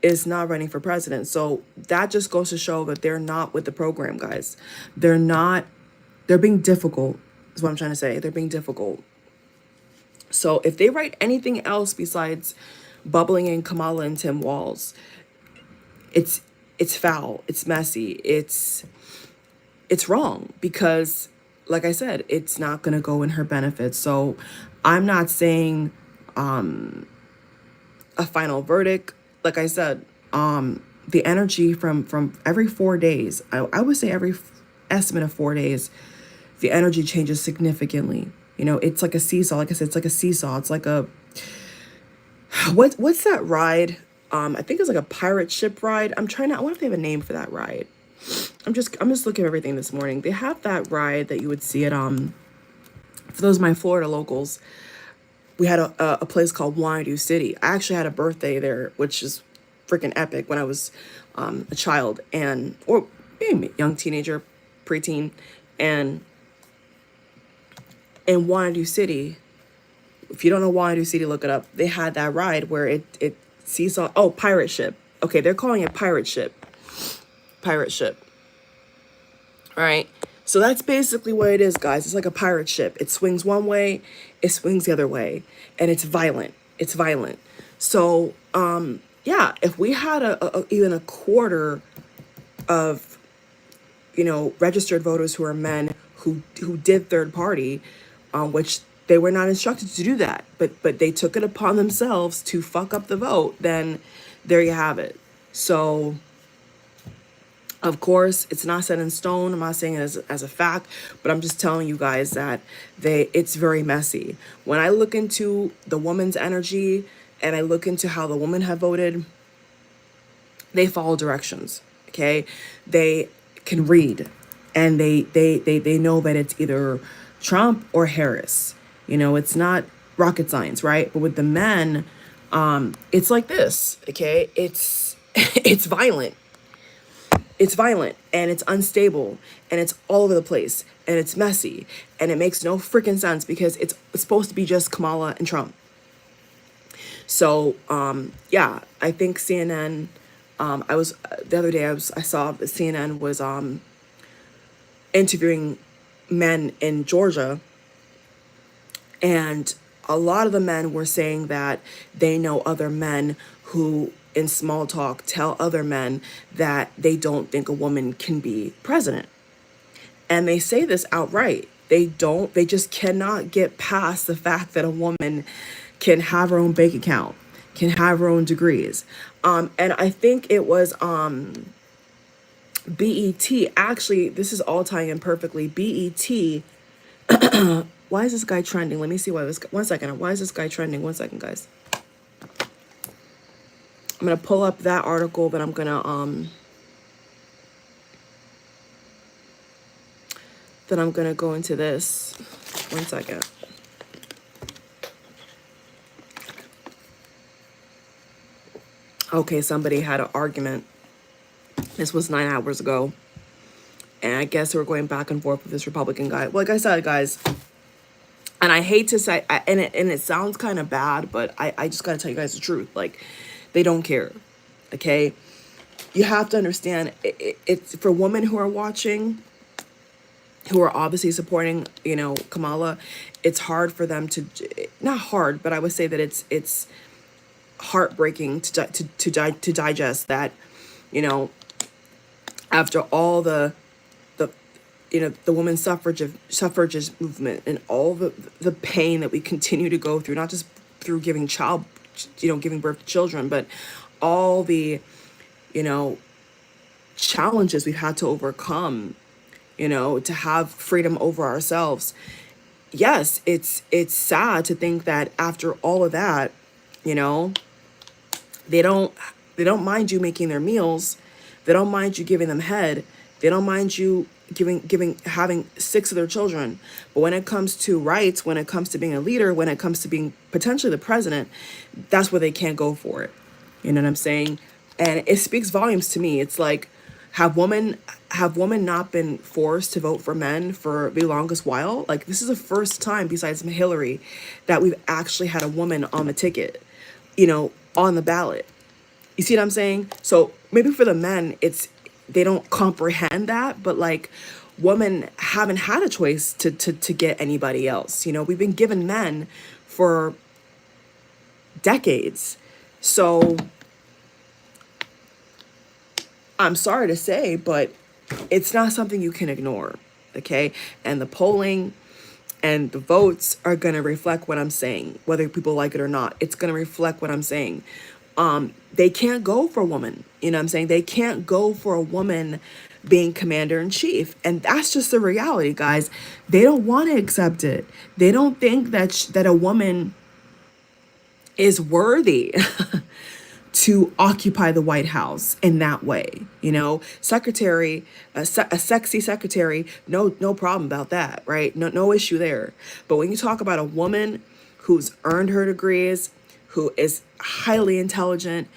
is not running for president. So that just goes to show that they're not with the program, guys. They're being difficult, is what I'm trying to say. They're being difficult. So if they write anything else besides bubbling in Kamala and Tim Walz, it's foul, it's messy, it's wrong, because like I said, it's not going to go in her benefit. So I'm not saying a final verdict. Like I said, the energy from every 4 days, I would say every estimate of 4 days, the energy changes significantly. You know, it's like a seesaw. Like I said, it's like a seesaw. It's like a, what's that ride? I think it's like a pirate ship ride. I wonder if they have a name for that ride. I'm just looking at everything this morning. They have that ride that you would see at, for those of my Florida locals, we had a place called Wyandotte City. I actually had a birthday there, which is freaking epic, when I was a child, or maybe young teenager, preteen, and in Wyandotte City, if you don't know Wyandotte City, look it up. They had that ride where it seesaw. Oh, pirate ship. Okay, they're calling it pirate ship. Pirate ship. All right. So that's basically what it is, guys. It's like a pirate ship. It swings one way, it swings the other way, and it's violent. It's violent. So, yeah, if we had even a quarter of, you know, registered voters who are men who did third party, which they were not instructed to do that, but they took it upon themselves to fuck up the vote, then there you have it. So, of course, it's not set in stone. I'm not saying it as a fact, but I'm just telling you guys that it's very messy. When I look into the woman's energy and I look into how the women have voted, they follow directions, okay? They can read, and they know that it's either Trump or Harris. You know, it's not rocket science, right? But with the men, it's like this, okay? It's violent. It's violent, and it's unstable, and it's all over the place, and it's messy, and it makes no freaking sense because it's supposed to be just Kamala and Trump. So, yeah, I think CNN, the other day I saw that CNN was interviewing men in Georgia, and a lot of the men were saying that they know other men who, in small talk, tell other men that they don't think a woman can be president. And they say this outright. They just cannot get past the fact that a woman can have her own bank account, can have her own degrees. And I think it was BET. Actually, this is all tying in perfectly. BET. Why is this guy trending? Let me see why this. 1 second. Why is this guy trending? 1 second, guys. I'm gonna pull up that article, but then I'm gonna go into this. 1 second. Okay, somebody had an argument. This was 9 hours ago. And I guess we're going back and forth with this Republican guy. Like I said, guys, and I hate to say, and it sounds kind of bad, but I just gotta tell you guys the truth. Like, they don't care, okay? You have to understand, it's for women who are watching, who are obviously supporting, you know, Kamala, it's hard for them to, not hard, but I would say that it's heartbreaking to digest that, you know, after all the you know, the women's suffragist movement and all the pain that we continue to go through, not just through giving giving birth to children, but all the, you know, challenges we've had to overcome, you know, to have freedom over ourselves. Yes, it's sad to think that after all of that, you know, they don't mind you making their meals, they don't mind you giving them head, they don't mind you having 6 of their children. But when it comes to rights, when it comes to being a leader, when it comes to being potentially the president, that's where they can't go for it. You know what I'm saying? And it speaks volumes to me. It's like, have women not been forced to vote for men for the longest while? Like, this is the first time besides Hillary that we've actually had a woman on the ticket, you know, on the ballot. You see what I'm saying? So maybe for the men, they don't comprehend that, but like, women haven't had a choice to get anybody else. You know, we've been given men for decades. So I'm sorry to say, but it's not something you can ignore, okay? And the polling and the votes are going to reflect what I'm saying, whether people like it or not. It's going to reflect what I'm saying. They can't go for a woman, you know what I'm saying? They can't go for a woman being commander-in-chief. And that's just the reality, guys. They don't want to accept it. They don't think that a woman is worthy to occupy the White House in that way. You know, secretary, a sexy secretary, no problem about that, right? No issue there. But when you talk about a woman who's earned her degrees, who is highly intelligent,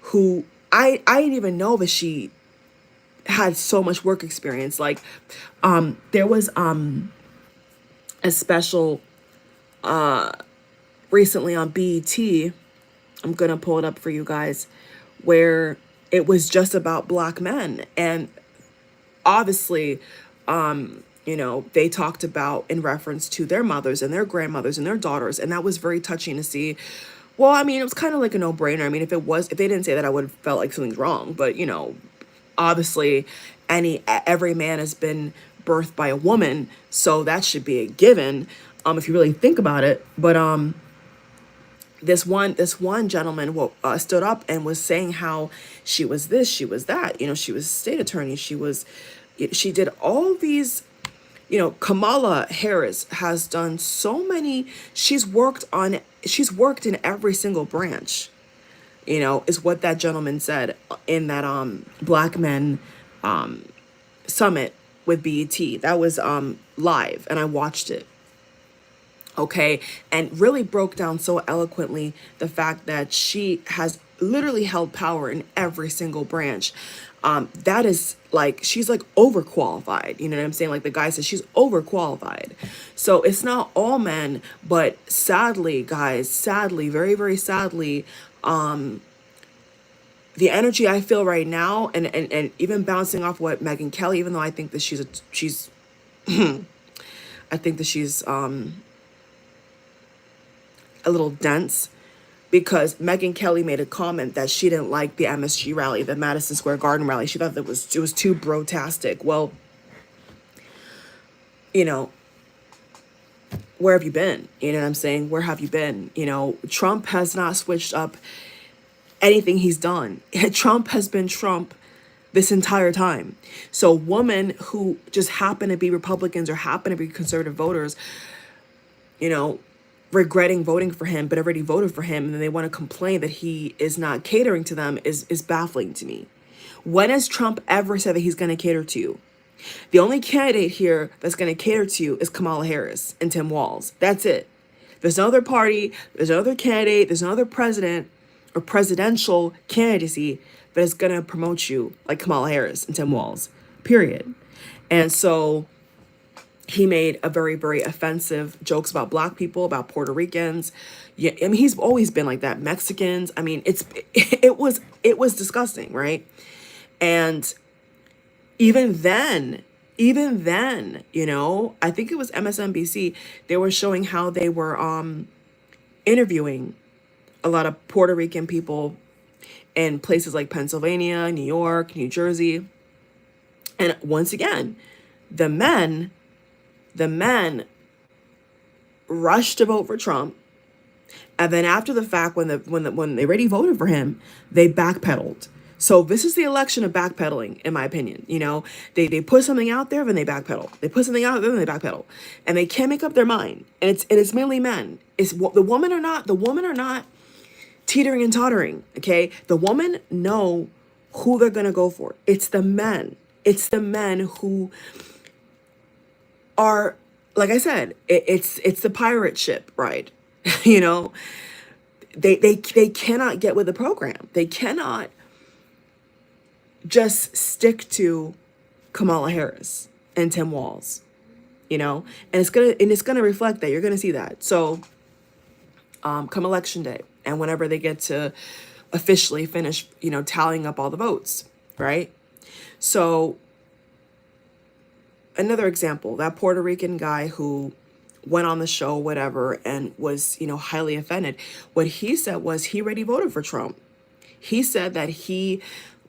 who I didn't even know that she had so much work experience. Like, there was a special recently on BET. I'm gonna pull it up for you guys, where it was just about Black men, and obviously, you know, they talked about in reference to their mothers and their grandmothers and their daughters, and that was very touching to see. Well, I mean, it was kind of like a no-brainer. I mean, if they didn't say that, I would have felt like something's wrong. But, you know, obviously, every man has been birthed by a woman, so that should be a given, if you really think about it. But this one gentleman stood up and was saying how she was this, she was that. You know, she was state attorney. She did all these. You know, Kamala Harris has done so many. She's worked in every single branch, you know, is what that gentleman said in that Black Men summit with BET. That was live, and I watched it. Okay, and really broke down so eloquently the fact that she has literally held power in every single branch. That is like, she's like overqualified. You know what I'm saying? Like the guy says, she's overqualified. So it's not all men, but sadly, guys, sadly, very, very sadly, the energy I feel right now, and even bouncing off what Megyn Kelly, even though I think that she's I think that she's a little dense, because Megyn Kelly made a comment that she didn't like the MSG rally, the Madison Square Garden rally. She thought that it was too brotastic. Well, you know, where have you been? You know what I'm saying? Where have you been? You know, Trump has not switched up anything he's done. Trump has been Trump this entire time. So women who just happen to be Republicans or happen to be conservative voters, you know, regretting voting for him, but already voted for him, and then they want to complain that he is not catering to them is baffling to me. When has Trump ever said that he's going to cater to you? The only candidate here that's going to cater to you is Kamala Harris and Tim Walz. That's it. There's no other party, there's no other candidate, there's no other president or presidential candidacy that is going to promote you like Kamala Harris and Tim Walz, period. And so he made a very, very offensive jokes about black people, about Puerto Ricans. Yeah, I mean, he's always been like that. Mexicans. I mean, it was disgusting, right? And even then, you know, I think it was MSNBC, they were showing how they were interviewing a lot of Puerto Rican people in places like Pennsylvania, New York, New Jersey. And once again, the men rushed to vote for Trump, and then after the fact, when they already voted for him, they backpedaled. So this is the election of backpedaling, in my opinion. You know, they put something out there, then they backpedal. They put something out there, then they backpedal, and they can't make up their mind. And it's mainly men. It's the women are not teetering and tottering. Okay, the women know who they're gonna go for. It's the men. It's the men who are, like I said, it's the pirate ship ride. You know, they cannot get with the program. They cannot just stick to Kamala Harris and Tim Walz, you know, and it's gonna reflect that. You're gonna see that. So come election day, and whenever they get to officially finish, you know, tallying up all the votes, right? So another example, that Puerto Rican guy who went on the show, whatever, and was, you know, highly offended. What he said was he already voted for Trump. He said that he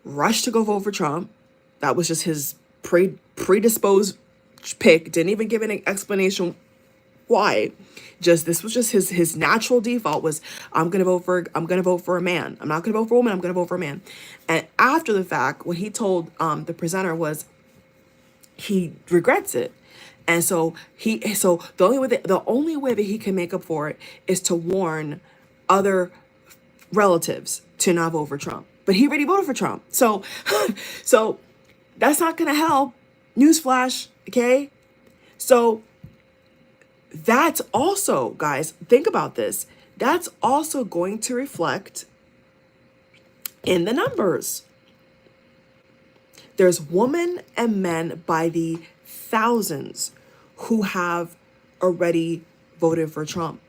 rushed to go vote for Trump. That was just his predisposed pick. Didn't even give an explanation why. This was just his natural default was, I'm gonna vote for a man. I'm not gonna vote for a woman. I'm gonna vote for a man. And after the fact, what he told the presenter was he regrets it. And so the only way that he can make up for it is to warn other relatives to not vote for Trump. But he already voted for Trump. So that's not going to help. Newsflash, okay? So that's also, guys, think about this. That's also going to reflect in the numbers. There's women and men by the thousands who have already voted for Trump.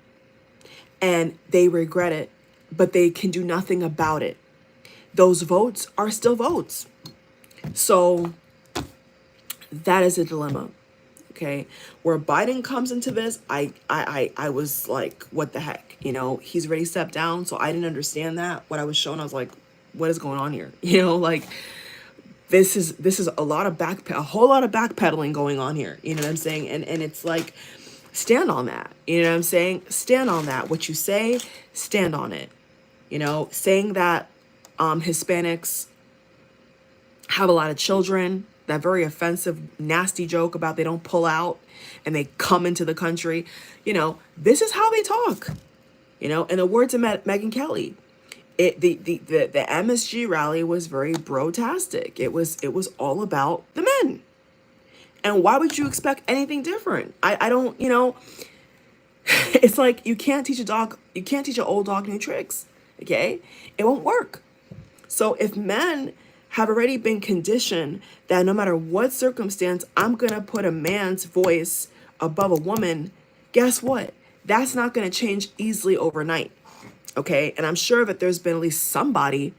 And they regret it, but they can do nothing about it. Those votes are still votes. So that is a dilemma, okay? Where Biden comes into this, I was like, what the heck? You know, he's already stepped down, so I didn't understand that. What I was shown, I was like, what is going on here? You know, like, this is a whole lot of backpedaling going on here. You know what I'm saying? And it's like, stand on that. You know what I'm saying? Stand on that. What you say, stand on it. You know, saying that Hispanics have a lot of children, that very offensive, nasty joke about they don't pull out and they come into the country. You know, this is how they talk. You know, in the words of Megyn Kelly, the MSG rally was very bro-tastic. It was all about the men. And why would you expect anything different? I don't, you know, it's like you can't teach an old dog new tricks. Okay? It won't work. So if men have already been conditioned that no matter what circumstance, I'm going to put a man's voice above a woman, guess what? That's not going to change easily overnight. Okay? And I'm sure that there's been at least somebody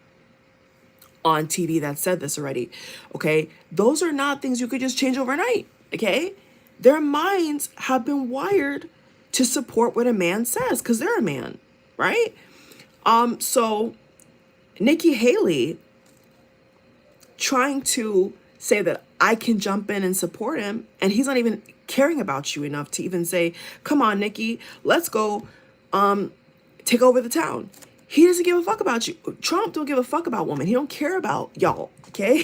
on TV that said this already. Okay? Those are not things you could just change overnight. Okay? Their minds have been wired to support what a man says because they're a man. Right? So Nikki Haley trying to say that I can jump in and support him, and he's not even caring about you enough to even say, come on, Nikki, let's go take over the town. He doesn't give a fuck about you. Trump don't give a fuck about women. He don't care about y'all, okay?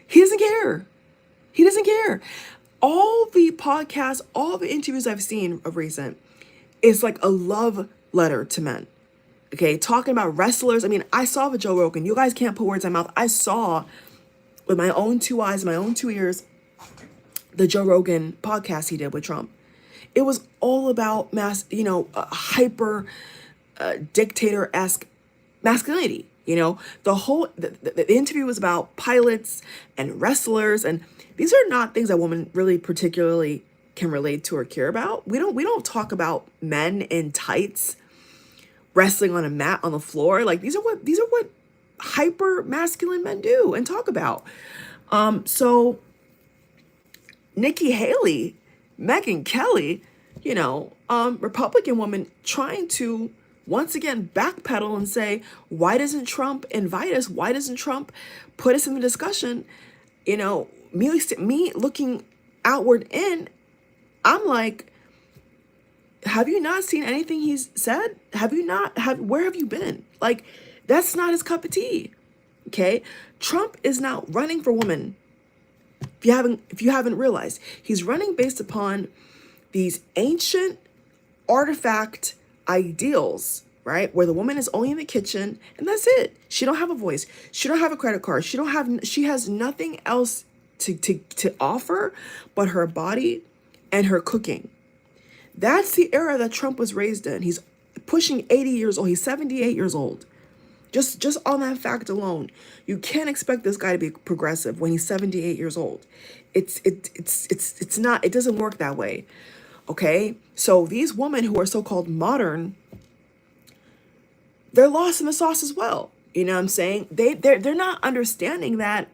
He doesn't care. He doesn't care. All the podcasts, all the interviews I've seen of recent, is like a love letter to men. Okay, talking about wrestlers. I mean, I saw the Joe Rogan. You guys can't put words in my mouth. I saw with my own two eyes, my own 2 ears, the Joe Rogan podcast he did with Trump. It was all about hyper dictator-esque masculinity. The interview was about pilots and wrestlers, and these are not things that women really particularly can relate to or care about. We don't talk about men in tights wrestling on a mat on the floor. Like these are what hyper masculine men do and talk about. So Nikki Haley, Megyn Kelly, Republican woman trying to once again backpedal and say, why doesn't Trump invite us? Why doesn't Trump put us in the discussion? Me looking outward in, I'm like, have you not seen anything he's said? Where have you been? Like, that's not his cup of tea. Okay? Trump is now running for women. If you haven't realized, he's running based upon these ancient artifact ideals, right? Where the woman is only in the kitchen and that's it. She don't have a voice. She don't have a credit card. She has nothing else to offer but her body and her cooking. That's the era that Trump was raised in. He's pushing 80 years old. He's 78 years old. Just on that fact alone, you can't expect this guy to be progressive when he's 78 years old. It's not, it doesn't work that way. Okay? So these women who are so-called modern, they're lost in the sauce as well. You know what I'm saying? They're not understanding that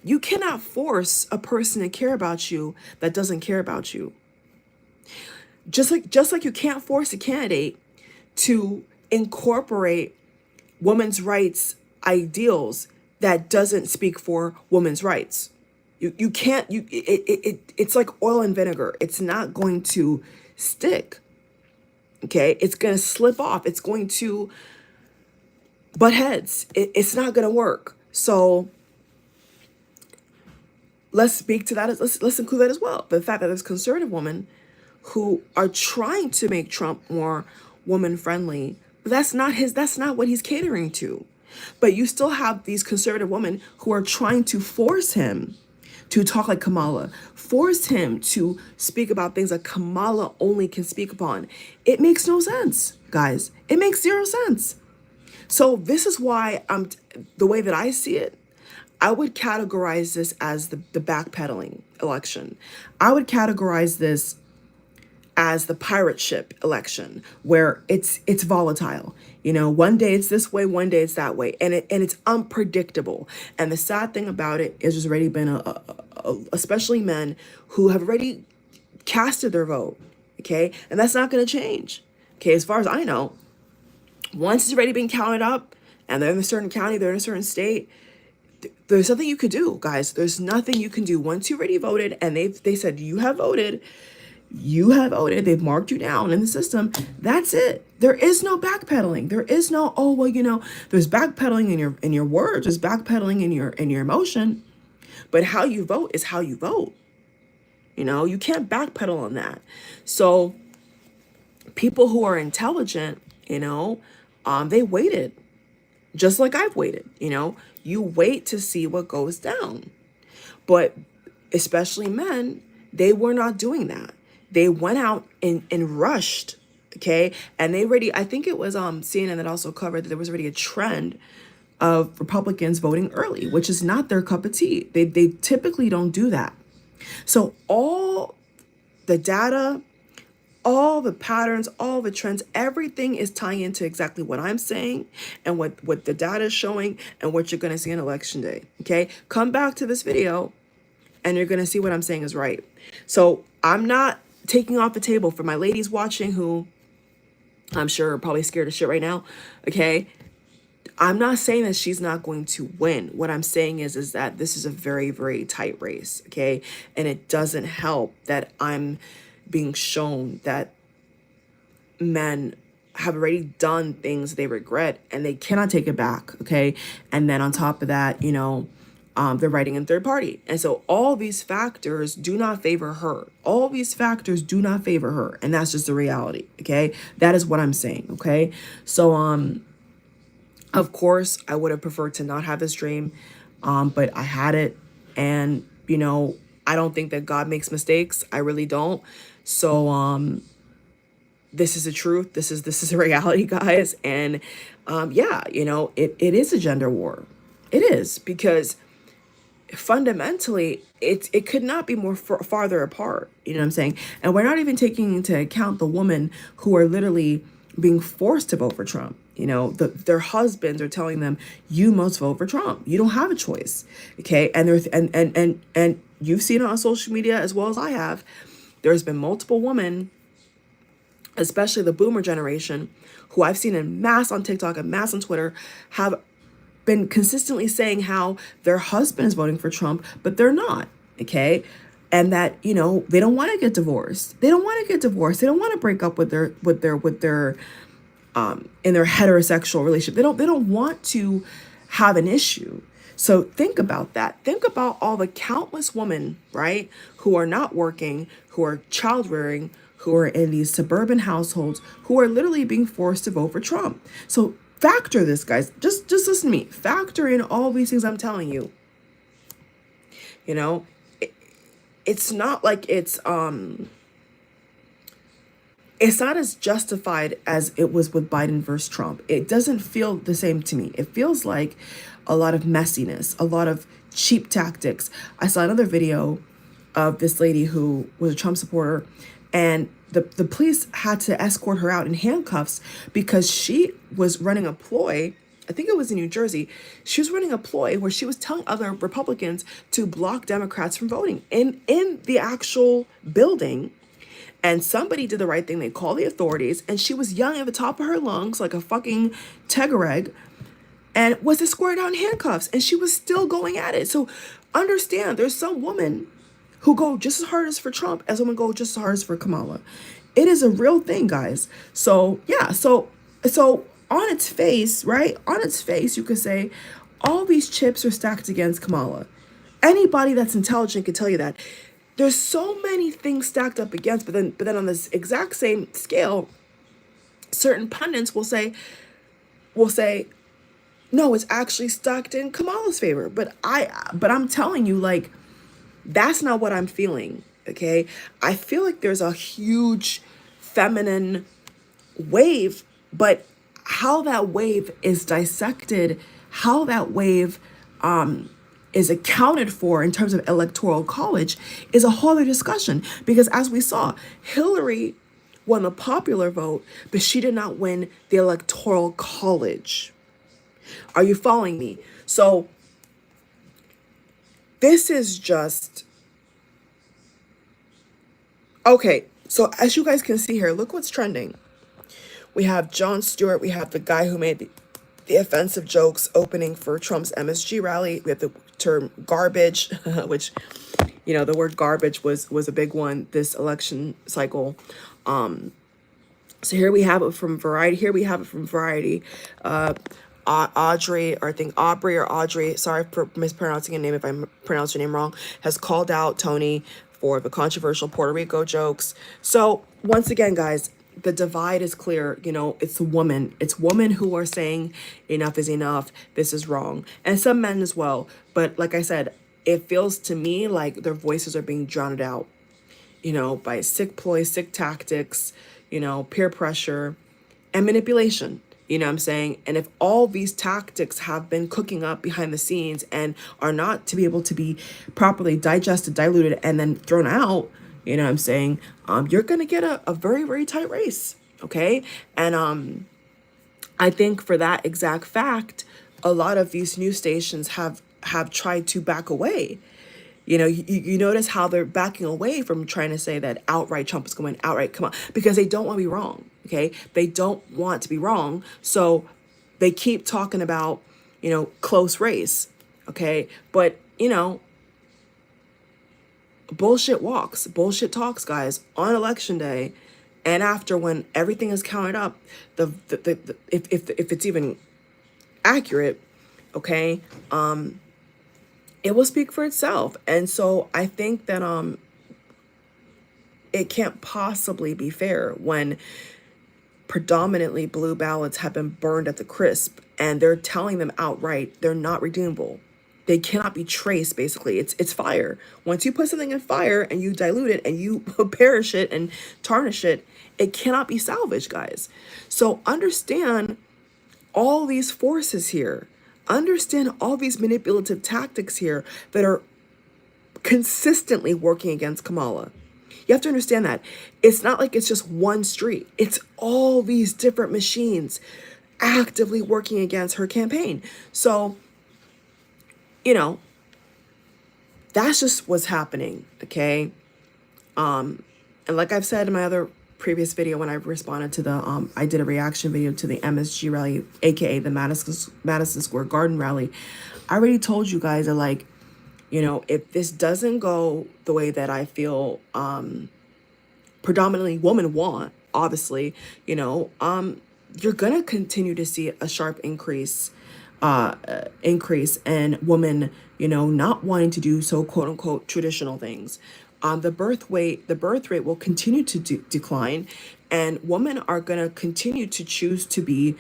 you cannot force a person to care about you that doesn't care about you. Just like you can't force a candidate to incorporate women's rights ideals that doesn't speak for women's rights. You can't, it's like oil and vinegar. It's not going to stick. Okay? It's going to slip off. It's going to butt heads. It's not going to work. So let's speak to that. Let's include that as well. The fact that there's conservative women who are trying to make Trump more woman friendly. That's not what he's catering to. But you still have these conservative women who are trying to force him to talk like Kamala, force him to speak about things that Kamala only can speak upon. It makes no sense, guys. It makes zero sense. So this is why the way that I see it, I would categorize this as the backpedaling election. I would categorize this as the pirate ship election, where it's volatile. One day it's this way, one day it's that way, and it's unpredictable. And the sad thing about it is there's already been especially men who have already casted their vote. Okay, and that's not going to change. Okay, as far as I know, once it's already been counted up, and they're in a certain county, they're in a certain state, there's nothing you could do, guys. There's nothing you can do once you already voted, and they said you have voted. You have voted. They've marked you down in the system. That's it. There is no backpedaling. There is no, there's backpedaling in your words. There's backpedaling in your emotion. But how you vote is how you vote. You can't backpedal on that. So people who are intelligent, they waited. Just like I've waited. You wait to see what goes down. But especially men, they were not doing that. They went out and rushed, okay? And I think it was CNN that also covered that there was already a trend of Republicans voting early, which is not their cup of tea. They typically don't do that. So all the data, all the patterns, all the trends, everything is tying into exactly what I'm saying and what the data is showing and what you're going to see on Election Day, okay? Come back to this video and you're going to see what I'm saying is right. So I'm not taking off the table for my ladies watching who I'm sure are probably scared of shit right now, okay? I'm not saying that she's not going to win. What I'm saying is that this is a very, very tight race, okay? And it doesn't help that I'm being shown that men have already done things they regret and they cannot take it back, okay? And then on top of that, they're writing in third party. And so all these factors do not favor her. All these factors do not favor her. And that's just the reality. Okay. That is what I'm saying. Okay. So, of course, I would have preferred to not have this dream, but I had it. And, I don't think that God makes mistakes. I really don't. So, this is the truth. This is a reality, guys. And, yeah, it is a gender war. It is, because fundamentally it could not be more farther apart. You know what I'm saying? And we're not even taking into account the women who are literally being forced to vote for Trump. Their husbands are telling them, you must vote for Trump. You don't have a choice. Okay. And there's and you've seen it on social media as well as I have. There's been multiple women, especially the boomer generation, who I've seen in mass on TikTok and mass on Twitter, have been consistently saying how their husband is voting for Trump, but they're not. Okay. And that, they don't want to get divorced. They don't want to get divorced. They don't want to break up with their in their heterosexual relationship. They don't want to have an issue. So think about that. Think about all the countless women, right, who are not working, who are child rearing, who are in these suburban households, who are literally being forced to vote for Trump. So factor this, guys. Just listen to me. Factor in all these things I'm telling you. It's not like it's not as justified as it was with Biden versus Trump. It doesn't feel the same to me. It feels like a lot of messiness, a lot of cheap tactics. I saw another video of this lady who was a Trump supporter, and the police had to escort her out in handcuffs because she was running a ploy. I think it was in New Jersey. She was running a ploy where she was telling other Republicans to block Democrats from voting in the actual building. And somebody did the right thing. They called the authorities, and she was yelling at the top of her lungs like a fucking Tegareg, and was escorted out in handcuffs, and she was still going at it. So understand, there's some women who go just as hard as for Trump as women go just as hard as for Kamala. It is a real thing, guys. So yeah, so on its face, right? On its face, you could say all these chips are stacked against Kamala. Anybody that's intelligent can tell you that. There's so many things stacked up against, but then on this exact same scale, certain pundits will say, no, it's actually stacked in Kamala's favor. But I'm telling you, like, that's not what I'm feeling. Okay. I feel like there's a huge feminine wave, but how that wave is dissected, how that wave, is accounted for in terms of electoral college is a whole other discussion. Because as we saw, Hillary won the popular vote, but she did not win the electoral college. Are you following me? So this is just, okay. So as you guys can see here, look what's trending. We have Jon Stewart. We have the guy who made the offensive jokes opening for Trump's MSG rally. We have the term garbage, which, the word garbage was a big one this election cycle. So here we have it from Variety. Audrey, or I think Aubrey or Audrey, sorry for mispronouncing your name if I pronounced your name wrong, has called out Tony for the controversial Puerto Rico jokes. So once again, guys, the divide is clear. It's women. It's women who are saying enough is enough. This is wrong. And some men as well. But like I said, it feels to me like their voices are being drowned out, by sick ploys, sick tactics, peer pressure and manipulation. You know what I'm saying? And if all these tactics have been cooking up behind the scenes and are not to be able to be properly digested, diluted, and then thrown out, you know what I'm saying? You're going to get a very, very tight race. Okay. And I think for that exact fact, a lot of these news stations have tried to back away. You notice how they're backing away from trying to say that outright Trump is going outright come on, because they don't want to be wrong. Okay. They don't want to be wrong. So they keep talking about, close race. Okay. But, bullshit talks, guys, on election day, and after, when everything is counted up, if it's even accurate, okay, it will speak for itself. And so I think that it can't possibly be fair when predominantly blue ballots have been burned at the crisp and they're telling them outright they're not redeemable. They cannot be traced. Basically, it's fire. Once you put something in fire and you dilute it and you perish it and tarnish it, it cannot be salvaged, guys. So understand all these forces here. Understand all these manipulative tactics here that are consistently working against Kamala. You have to understand that it's not like it's just one street. It's all these different machines actively working against her campaign. So, you know, that's just what's happening, okay? And like I've said in my other previous video when I responded to the, I did a reaction video to the MSG rally, aka the Madison Square Garden rally. I already told you guys that, like, you know, if this doesn't go the way that I feel predominantly women want, obviously, you know, you're going to continue to see a sharp increase in women, you know, not wanting to do so quote unquote traditional things. The birth rate will continue to decline, and women are going to continue to choose to be,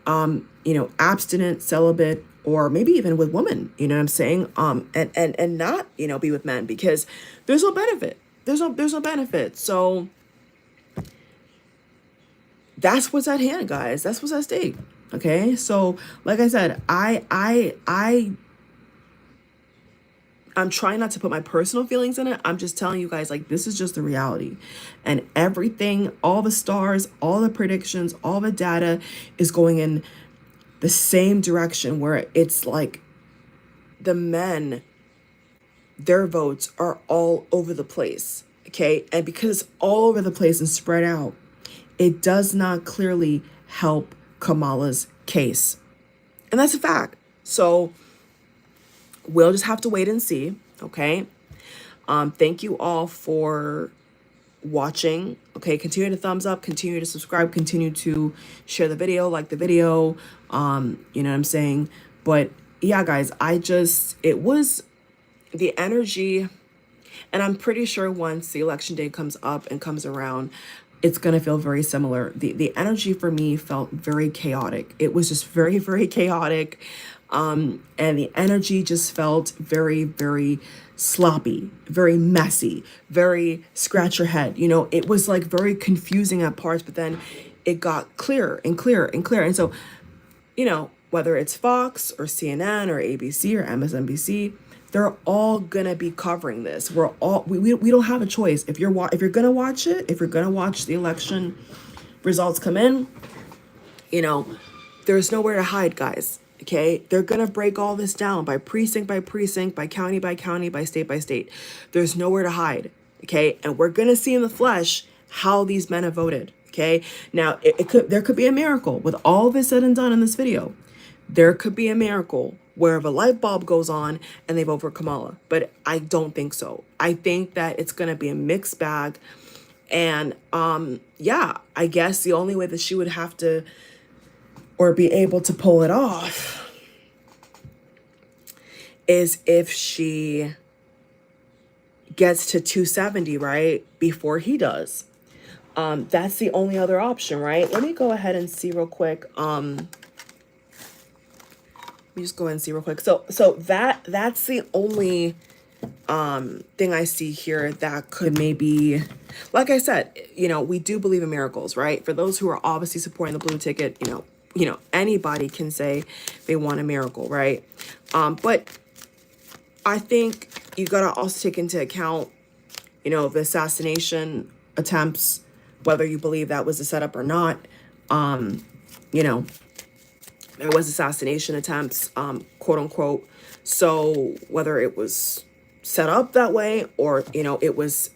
you know, abstinent, celibate, or maybe even with women, you know what I'm saying? And not, you know, be with men, because there's no benefit. There's no benefit. So that's what's at hand, guys. That's what's at stake. Okay. So like I said, I'm trying not to put my personal feelings in it. I'm just telling you guys, like, this is just the reality. And everything, all the stars, all the predictions, all the data is going in the same direction, where it's like the men, their votes are all over the place. Okay. And because it's all over the place and spread out, it does not clearly help Kamala's case. And that's a fact. So we'll just have to wait and see. Okay. Thank you all for watching. Okay. Continue to thumbs up, continue to subscribe, continue to share the video, like the video. You know what I'm saying? But yeah, guys, it was the energy, and I'm pretty sure once the election day comes up and comes around, it's going to feel very similar. The energy for me felt very chaotic. It was just very, very chaotic. And the energy just felt very, very sloppy, very messy, very scratch your head. You know, it was like very confusing at parts, but then it got clearer and clearer and clearer. And so, you know, whether it's Fox or CNN or ABC or MSNBC, they're all gonna be covering this. We don't have a choice. If you're gonna watch it, if you're gonna watch the election results come in, you know, there's nowhere to hide, guys. Okay, they're gonna break all this down by precinct, by county by county, by state. There's nowhere to hide. Okay, and we're gonna see in the flesh how these men have voted. Okay, now there could be a miracle with all this said and done in this video. There could be a miracle where the light bulb goes on and they vote for Kamala, but I don't think so. I think that it's gonna be a mixed bag, and yeah, I guess the only way that she would have to, or be able to pull it off, is if she gets to 270, right, before he does. That's the only other option, right? Let me go ahead and see real quick. Let me just go ahead and see real quick. So that's the only thing I see here that could maybe, like I said, you know, we do believe in miracles, right? For those who are obviously supporting the blue ticket, you know, anybody can say they want a miracle, right? But I think you gotta also take into account, you know, the assassination attempts, whether you believe that was a setup or not. You know, there was assassination attempts, quote unquote. So whether it was set up that way or, you know, it was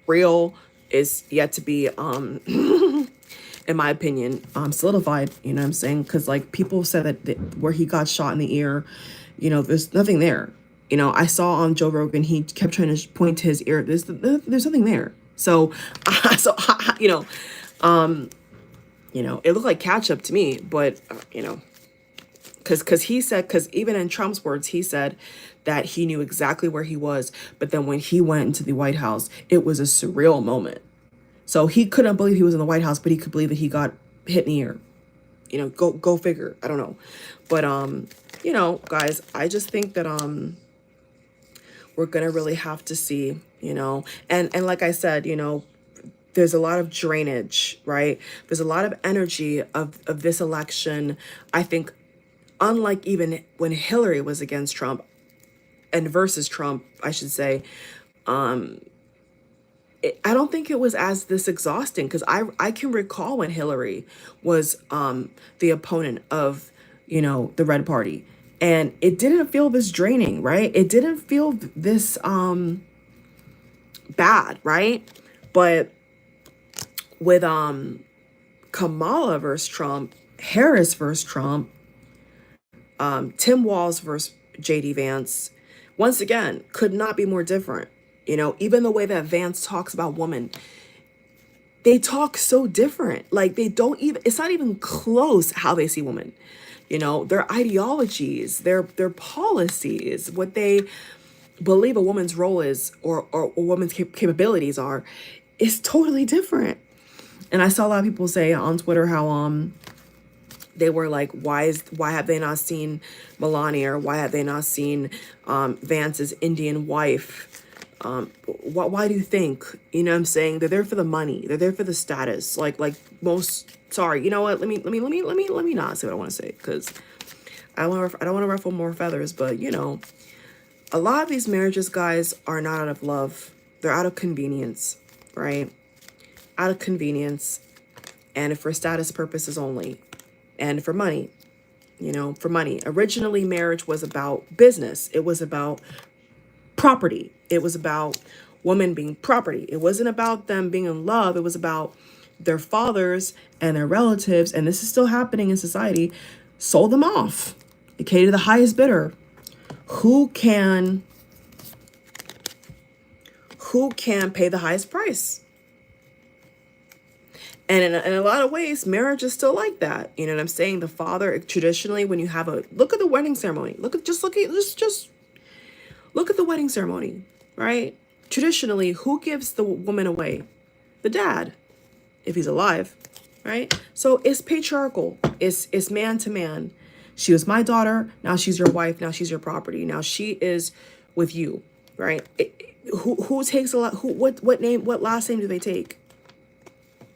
real is yet to be, in my opinion, solidified. You know what I'm saying? Because, like, people said that where he got shot in the ear, you know, there's nothing there. You know, I saw on Joe Rogan, he kept trying to point to his ear. There's nothing there. So, you know, it looked like ketchup to me, but, you know, because he said, because even in Trump's words, he said that he knew exactly where he was. But then when he went into the White House, it was a surreal moment. So he couldn't believe he was in the White House, but he could believe that he got hit in the ear. You know, go figure. I don't know. But you know, guys, I just think that we're gonna really have to see, you know, and like I said, you know, there's a lot of drainage, right? There's a lot of energy of this election. I think, unlike even when Hillary was against Trump and versus Trump, I should say, I don't think it was as this exhausting, because I can recall when Hillary was the opponent of, you know, the Red Party, and it didn't feel this draining, right? It didn't feel this bad, right? But with Kamala versus Trump, Harris versus Trump, Tim Walz versus JD Vance, once again, could not be more different. You know, even the way that Vance talks about women, they talk so different. Like, they don't even, it's not even close how they see women. You know, their ideologies, their policies, what they believe a woman's role is, or a woman's capabilities are, is totally different. And I saw a lot of people say on Twitter how they were like, why have they not seen Melania, or why have they not seen Vance's Indian wife? Why do you think? You know what I'm saying? They're there for the money. They're there for the status. Like most. Sorry, you know what? Let me not say what I want to say, because I don't want to ruffle more feathers. But you know, a lot of these marriages, guys, are not out of love. They're out of convenience, right? Out of convenience, and for status purposes only, and for money. You know, for money. Originally, marriage was about business. It was about property. It was about women being property. It wasn't about them being in love. It was about their fathers and their relatives, and this is still happening in society, sold them off, okay, to the highest bidder. Who can pay the highest price? And in a lot of ways, marriage is still like that. You know what I'm saying? The father, traditionally, when you have look at the wedding ceremony. Look at the wedding ceremony, right? Traditionally, who gives the woman away? The dad, if he's alive, right? So it's patriarchal. It's man to man. She was my daughter. Now she's your wife. Now she's your property. Now she is with you, right? Who takes a lot? What last name do they take?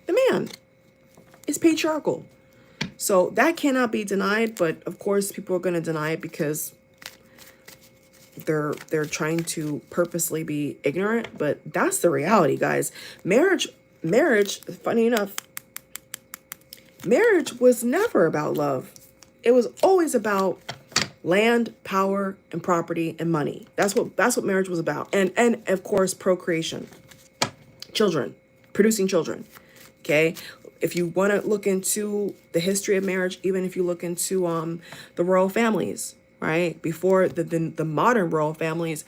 The man. It's patriarchal. So that cannot be denied. But of course, people are going to deny it because they're trying to purposely be ignorant. But that's the reality, guys. Marriage, funny enough, marriage was never about love. It was always about land, power, and property and money. That's what marriage was about. And of course, procreation, children, producing children. Okay, if you want to look into the history of marriage, even if you look into the royal families, right, before the modern royal families,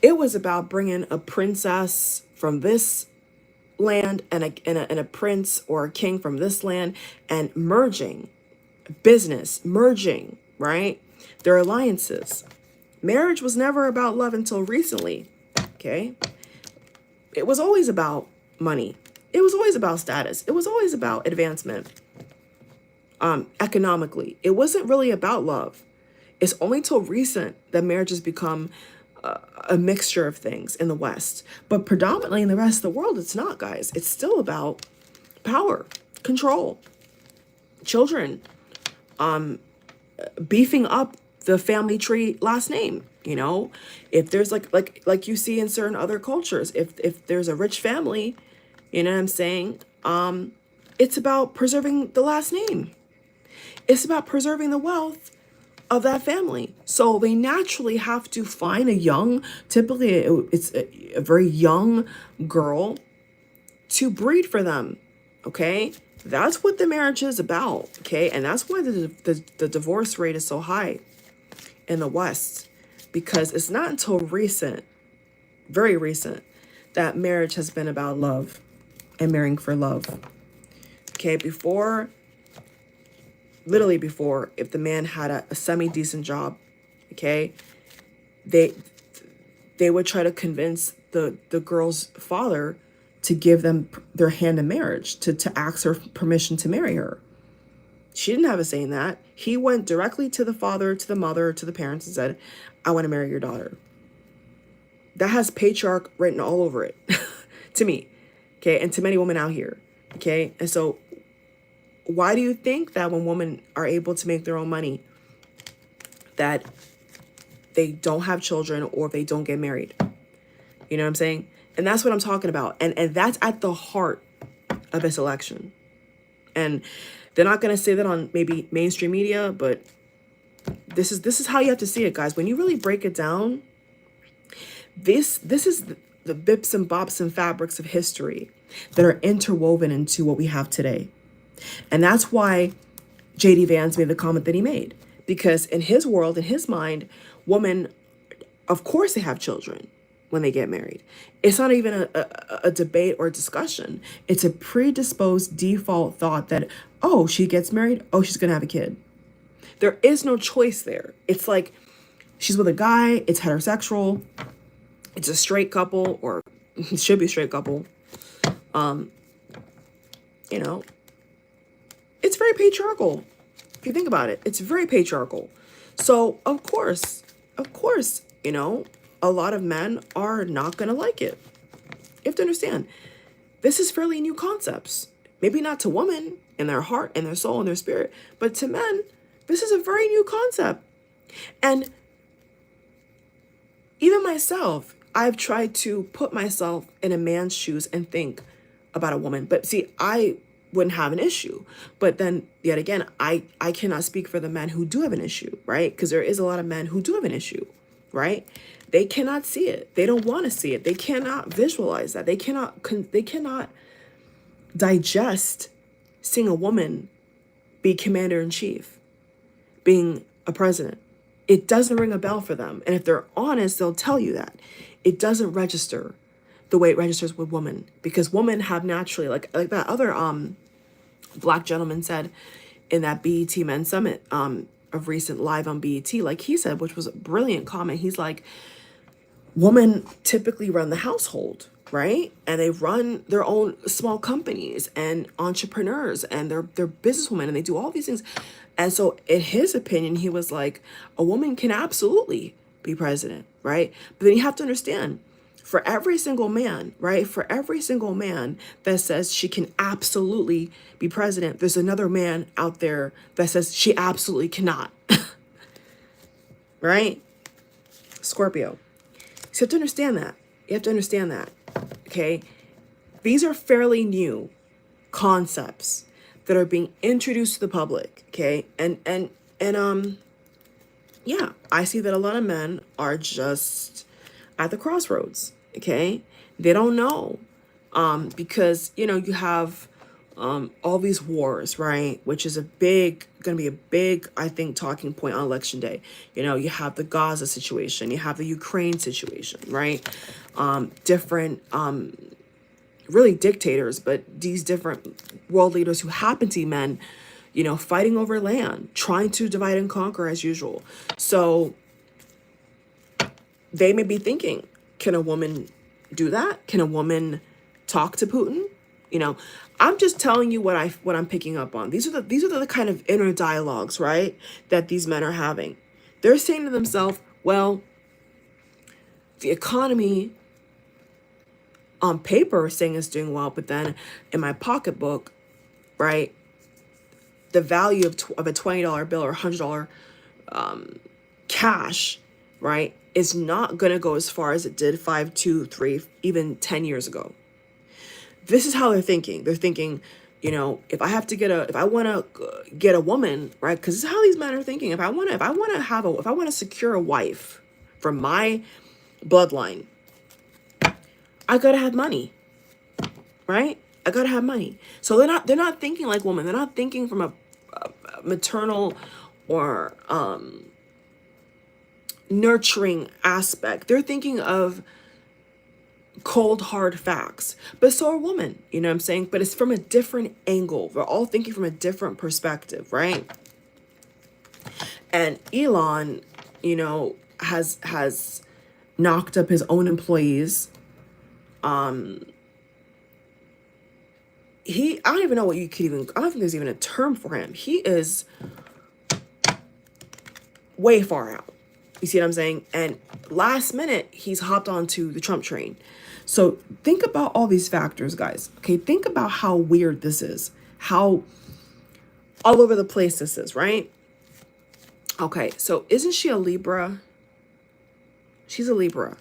it was about bringing a princess from this land and a prince or a king from this land, and merging, right, their alliances. Marriage was never about love until recently. Okay, it was always about money. It was always about status. It was always about advancement. Economically, it wasn't really about love. It's only till recent that marriage has become a mixture of things in the West, but predominantly in the rest of the world, it's not, guys. It's still about power, control, children, beefing up the family tree last name. You know, if there's like you see in certain other cultures, if there's a rich family, you know what I'm saying? It's about preserving the last name. It's about preserving the wealth of that family. So they naturally have to find typically it's a very young girl to breed for them. Okay, that's what the marriage is about. Okay, and that's why the divorce rate is so high in the West, because it's not until recent, very recent, that marriage has been about love and marrying for love. Okay, literally before, if the man had a semi-decent job, okay, they they would try to convince the girl's father to give them their hand in marriage, to ask her permission to marry her. She didn't have a say in that. He went directly to the father, to the mother, to the parents and said, I want to marry your daughter. That has patriarch written all over it to me, okay, and to many women out here, okay? And so why do you think that when women are able to make their own money, that they don't have children or they don't get married? You know what I'm saying? And that's what I'm talking about. And that's at the heart of this election. And they're not going to say that on maybe mainstream media, but this is how you have to see it, guys. When you really break it down, this is the bips and bops and fabrics of history that are interwoven into what we have today. And that's why J.D. Vance made the comment that he made. Because in his world, in his mind, women, of course they have children when they get married. It's not even a debate or a discussion. It's a predisposed default thought that, oh, she gets married, oh, she's going to have a kid. There is no choice there. It's like she's with a guy, it's heterosexual, it's a straight couple, or it should be a straight couple. You know, it's very patriarchal. If you think about it, it's very patriarchal. So of course, you know, a lot of men are not going to like it. You have to understand, this is fairly new concepts. Maybe not to women in their heart and their soul and their spirit, but to men, this is a very new concept. And even myself, I've tried to put myself in a man's shoes and think about a woman. But see, I wouldn't have an issue. But then yet again, I cannot speak for the men who do have an issue, right? Because there is a lot of men who do have an issue, right? They cannot see it. They don't want to see it. They cannot visualize that. They cannot digest seeing a woman be commander-in-chief, being a president. It doesn't ring a bell for them. And if they're honest, they'll tell you that. It doesn't register the way it registers with women, because women have naturally, like that other black gentleman said in that BET Men's Summit of recent live on BET, like he said, which was a brilliant comment. He's like, women typically run the household, right? And they run their own small companies and entrepreneurs, and they're businesswomen, and they do all these things. And so in his opinion, he was like, a woman can absolutely be president, right? But then you have to understand, for every single man, right? For every single man that says she can absolutely be president, there's another man out there that says she absolutely cannot, right? Scorpio. So you have to understand that. You have to understand that, okay? These are fairly new concepts that are being introduced to the public, okay? And yeah, I see that a lot of men are just at the crossroads, okay? They don't know, because, you know, you have all these wars, right? Which is gonna be a big, I think, talking point on election day. You know, you have the Gaza situation, you have the Ukraine situation, right? Different, really dictators, but these different world leaders who happen to be men, you know, fighting over land, trying to divide and conquer as usual. So they may be thinking, can a woman do that? Can a woman talk to Putin? You know, I'm just telling you what I'm picking up on. These are the kind of inner dialogues, right, that these men are having. They're saying to themselves, well, the economy on paper is saying it's doing well, but then in my pocketbook, right, the value of a $20 bill or $100 cash, right, is not going to go as far as it did 5, 2, 3, even 10 years ago. This is how they're thinking. They're thinking, you know, if I want to get a woman, right? Because this is how these men are thinking. If I want to secure a wife from my bloodline, I gotta have money, right? I gotta have money. So they're not thinking like women. They're not thinking from a maternal or nurturing aspect. They're thinking of cold, hard facts. But so are women, you know what I'm saying? But it's from a different angle. We're all thinking from a different perspective, right? And Elon, you know, has knocked up his own employees. I don't even know what you could even, I don't think there's even a term for him. He is way far out. You see what I'm saying? And last minute, he's hopped onto the Trump train. So think about all these factors, guys. Okay, think about how weird this is. How all over the place this is, right? Okay, so isn't she a Libra? She's a Libra.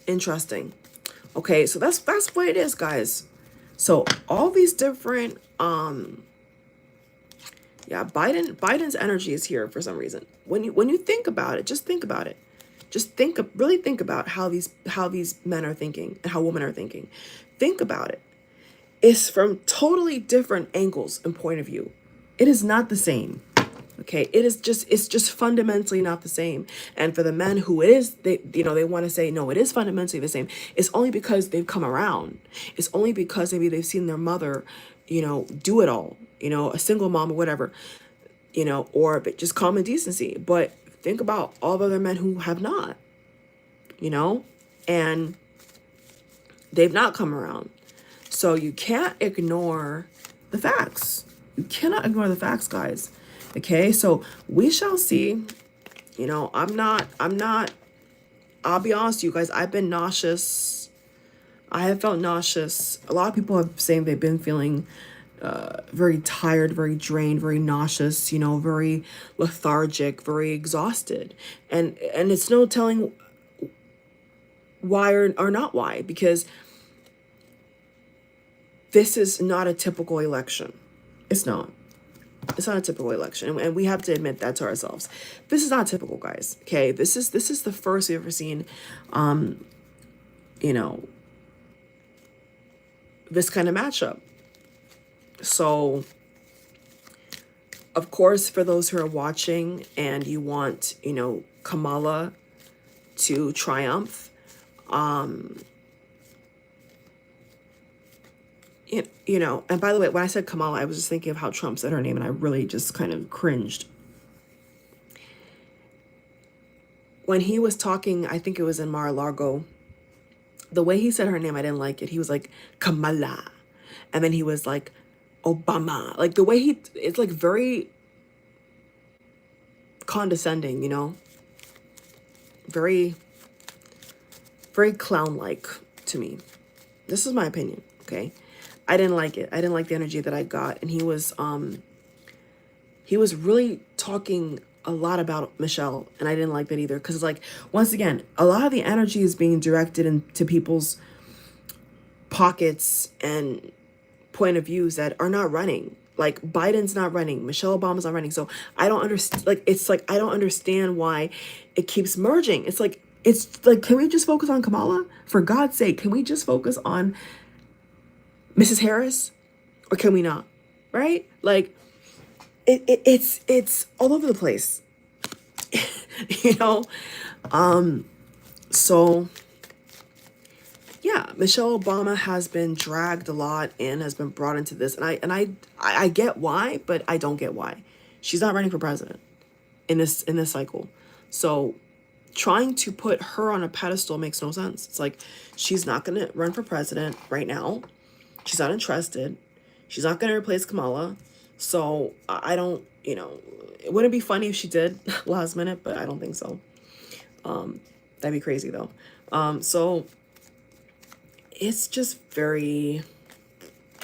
Interesting. Okay, so that's what it is, guys. So all these different yeah, Biden's energy is here for some reason. When you think about it, just think about it. Just really think about how these men are thinking and how women are thinking. Think about it. It's from totally different angles and point of view. It is not the same. Okay, it's just fundamentally not the same. And for the men who it is, they want to say, no, it is fundamentally the same. It's only because they've come around. It's only because maybe they've seen their mother, do it all, a single mom or whatever, or just common decency. But think about all the other men who have not, and they've not come around. So you can't ignore the facts. You cannot ignore the facts, guys. Okay, so we shall see. I'm not, I'll be honest with you guys, I've been nauseous. I have felt nauseous. A lot of people have saying they've been feeling very tired, very drained, very nauseous, very lethargic, very exhausted. And it's no telling why or not why, because this is not a typical election. It's not. It's not a typical election, and we have to admit that to ourselves. This is not typical, guys. Okay, this is the first we've ever seen, this kind of matchup. So, of course, for those who are watching and you want, Kamala to triumph, and by the way, when I said Kamala, I was just thinking of how Trump said her name, and I really just kind of cringed. When he was talking, I think it was in Mar-a-Lago, the way he said her name, I didn't like it. He was like, Kamala. And then he was like, Obama. Like the way it's like very condescending, very, very clown-like to me. This is my opinion, okay? I didn't like it. I didn't like the energy that I got. And he was really talking a lot about Michelle, and I didn't like that either. Because like, once again, a lot of the energy is being directed into people's pockets and point of views that are not running. Like Biden's not running, Michelle Obama's not running. So I don't understand. Like I don't understand why it keeps merging. It's like can we just focus on Kamala? For God's sake, can we just focus on Mrs. Harris, or can we not? Right? Like it's all over the place. So yeah, Michelle Obama has been dragged a lot and has been brought into this, and I get why, but I don't get why. She's not running for president in this cycle. So trying to put her on a pedestal makes no sense. It's like, she's not going to run for president right now. She's not interested. She's not going to replace Kamala. So I don't, it wouldn't be funny if she did last minute, but I don't think so. That'd be crazy though. So it's just very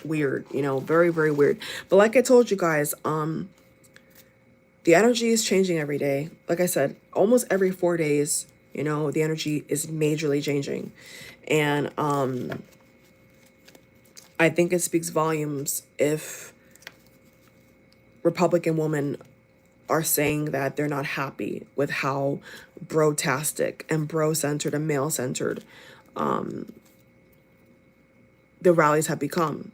weird, very, very weird. But like I told you guys, the energy is changing every day. Like I said, almost every 4 days, the energy is majorly changing. And I think it speaks volumes if Republican women are saying that they're not happy with how bro-tastic and bro-centered and male-centered the rallies have become,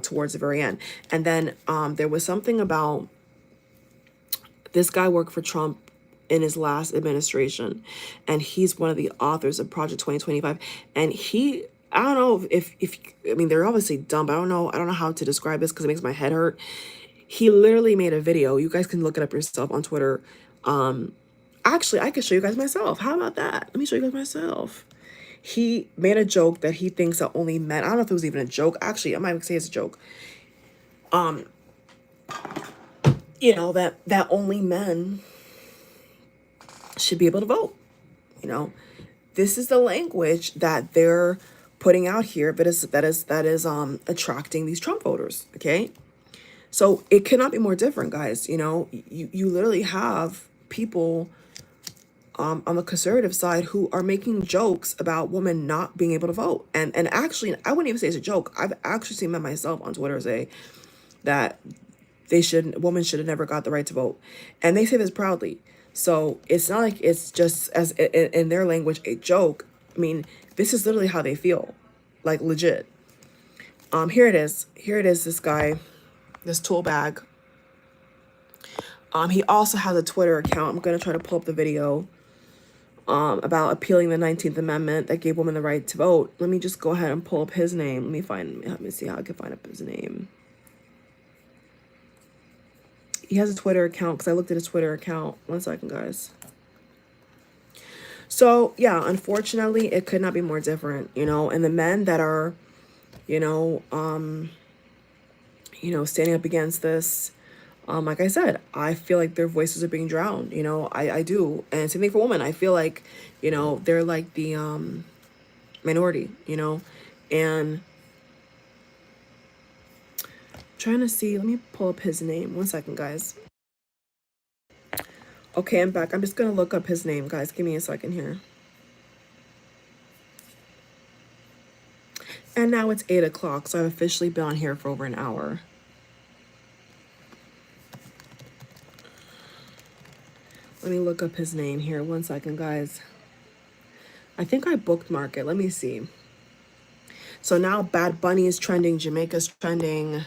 towards the very end. And then there was something about this guy worked for Trump in his last administration, and he's one of the authors of Project 2025. And I don't know if I mean, they're obviously dumb, but I don't know how to describe this because it makes my head hurt. He literally made a video. You guys can look it up yourself on Twitter. Actually, I can show you guys myself. How about that? Let me show you guys myself. He made a joke that he thinks that only men, I don't know if it was even a joke. Actually, I might say it's a joke. You know, that only men should be able to vote. You know, this is the language that they're putting out here that is attracting these Trump voters. Okay. So it cannot be more different, guys. You know, you literally have people on the conservative side who are making jokes about women not being able to vote. And actually, I wouldn't even say it's a joke. I've actually seen men myself on Twitter say that women should have never got the right to vote. And they say this proudly. So it's not like it's just, as in their language, a joke. I mean, this is literally how they feel, like legit. Here it is. Here it is, this guy, this tool bag. He also has a Twitter account. I'm going to try to pull up the video about appealing the 19th Amendment that gave women the right to vote. Let me just go ahead and pull up his name. Let me see how I can find up his name. He has a Twitter account because I looked at his Twitter account. One second, guys. So, yeah, unfortunately, it could not be more different, you know, and the men that are, you know, standing up against this, like I said, I feel like their voices are being drowned, you know, I do. And same thing for women. I feel like, you know, they're like the minority, you know, and trying to see, let me pull up his name. One second, guys. Okay, I'm back. I'm just going to look up his name, guys. Give me a second here. And now it's 8 o'clock, so I've officially been on here for over an hour. Let me look up his name here. One second, guys. I think I bookmarked it. Let me see. So now Bad Bunny is trending. Jamaica's trending.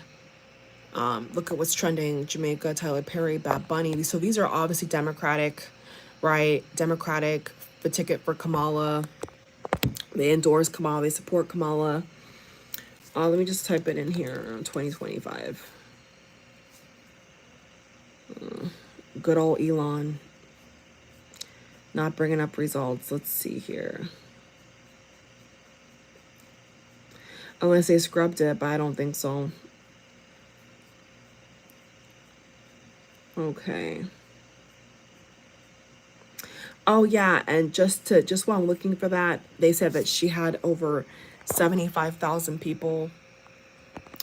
Look at what's trending. Jamaica, Tyler Perry, Bad Bunny. So these are obviously Democratic, right? Democratic, the ticket for Kamala. They endorse Kamala. They support Kamala. Let me just type it in here. 2025. Good old Elon. Not bringing up results. Let's see here. I want to say scrubbed it, but I don't think so. Okay. Oh yeah, and just while I'm looking for that, they said that she had over 75,000 people.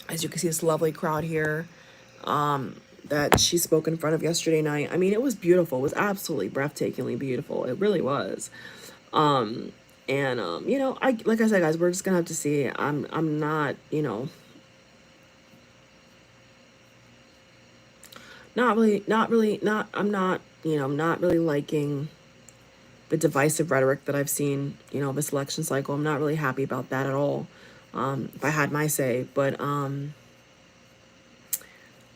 As you can see, this lovely crowd here that she spoke in front of yesterday night. I mean, it was beautiful. It was absolutely breathtakingly beautiful. It really was. You know, like I said, guys, we're just gonna have to see. I'm not, you know, I'm not really liking the divisive rhetoric that I've seen, you know, this election cycle. I'm not really happy about that at all. If I had my say, but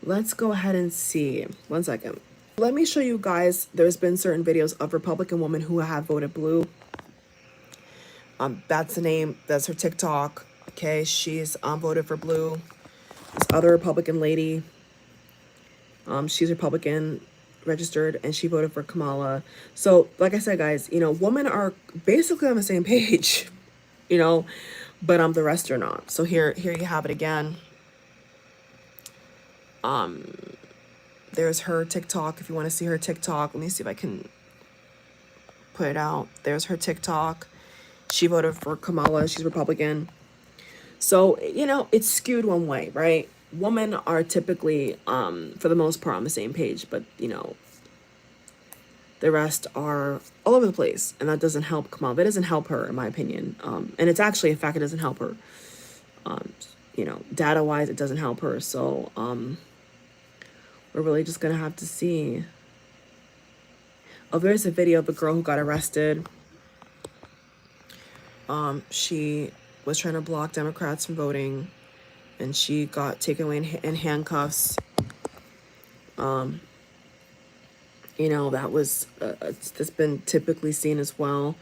let's go ahead and see. One second. Let me show you guys, there's been certain videos of Republican women who have voted blue. That's the name, that's her TikTok. Okay, she's voted for blue. This other Republican lady, she's Republican registered, and she voted for Kamala. So like I said, guys, you know, women are basically on the same page, you know, but the rest are not. So here you have it again. There's her TikTok. If you want to see her TikTok, let me see if I can put it out. There's her TikTok. She voted for Kamala. She's Republican. So, you know, it's skewed one way, right? Women are typically, for the most part, on the same page, but, you know, the rest are all over the place, and that doesn't help Kamala. That doesn't help her, in my opinion. And it's actually a fact, it doesn't help her. You know, data-wise, it doesn't help her. So, we're really just gonna have to see. Oh, there's a video of a girl who got arrested. She was trying to block Democrats from voting, and she got taken away in handcuffs. You know, that was that's been typically seen as well.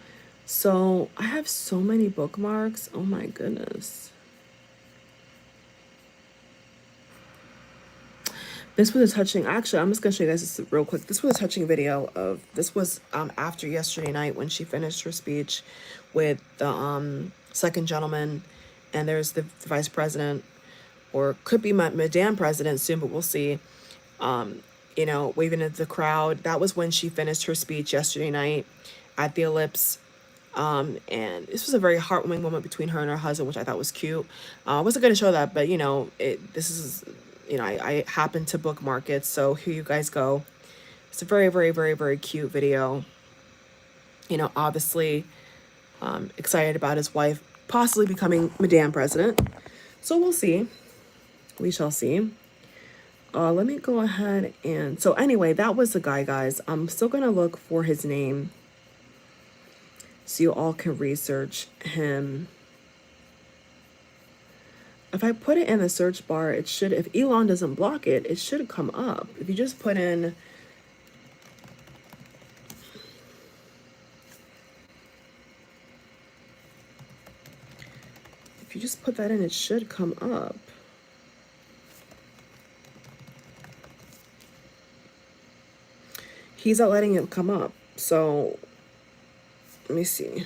So I have so many bookmarks. Oh my goodness. This was a touching, actually, I'm just going to show you guys this real quick. This was a touching video of, this was after yesterday night when she finished her speech with the second gentleman, and there's the vice president, or could be my Madame President soon, but we'll see, you know, waving at the crowd. That was when she finished her speech yesterday night at the Ellipse. And this was a very heartwarming moment between her and her husband, which I thought was cute. I wasn't going to show that, but, you know, this is, you know, I happened to bookmark it, so here you guys go. It's a very, very, very, very cute video. You know, obviously excited about his wife possibly becoming Madame President. So we'll see. We shall see. Let me go ahead and... So anyway, that was the guy, guys. I'm still going to look for his name so you all can research him. If I put it in the search bar, it should, if Elon doesn't block it, it should come up. If you just put in, if you just put that in, it should come up. He's not letting it come up. So let me see.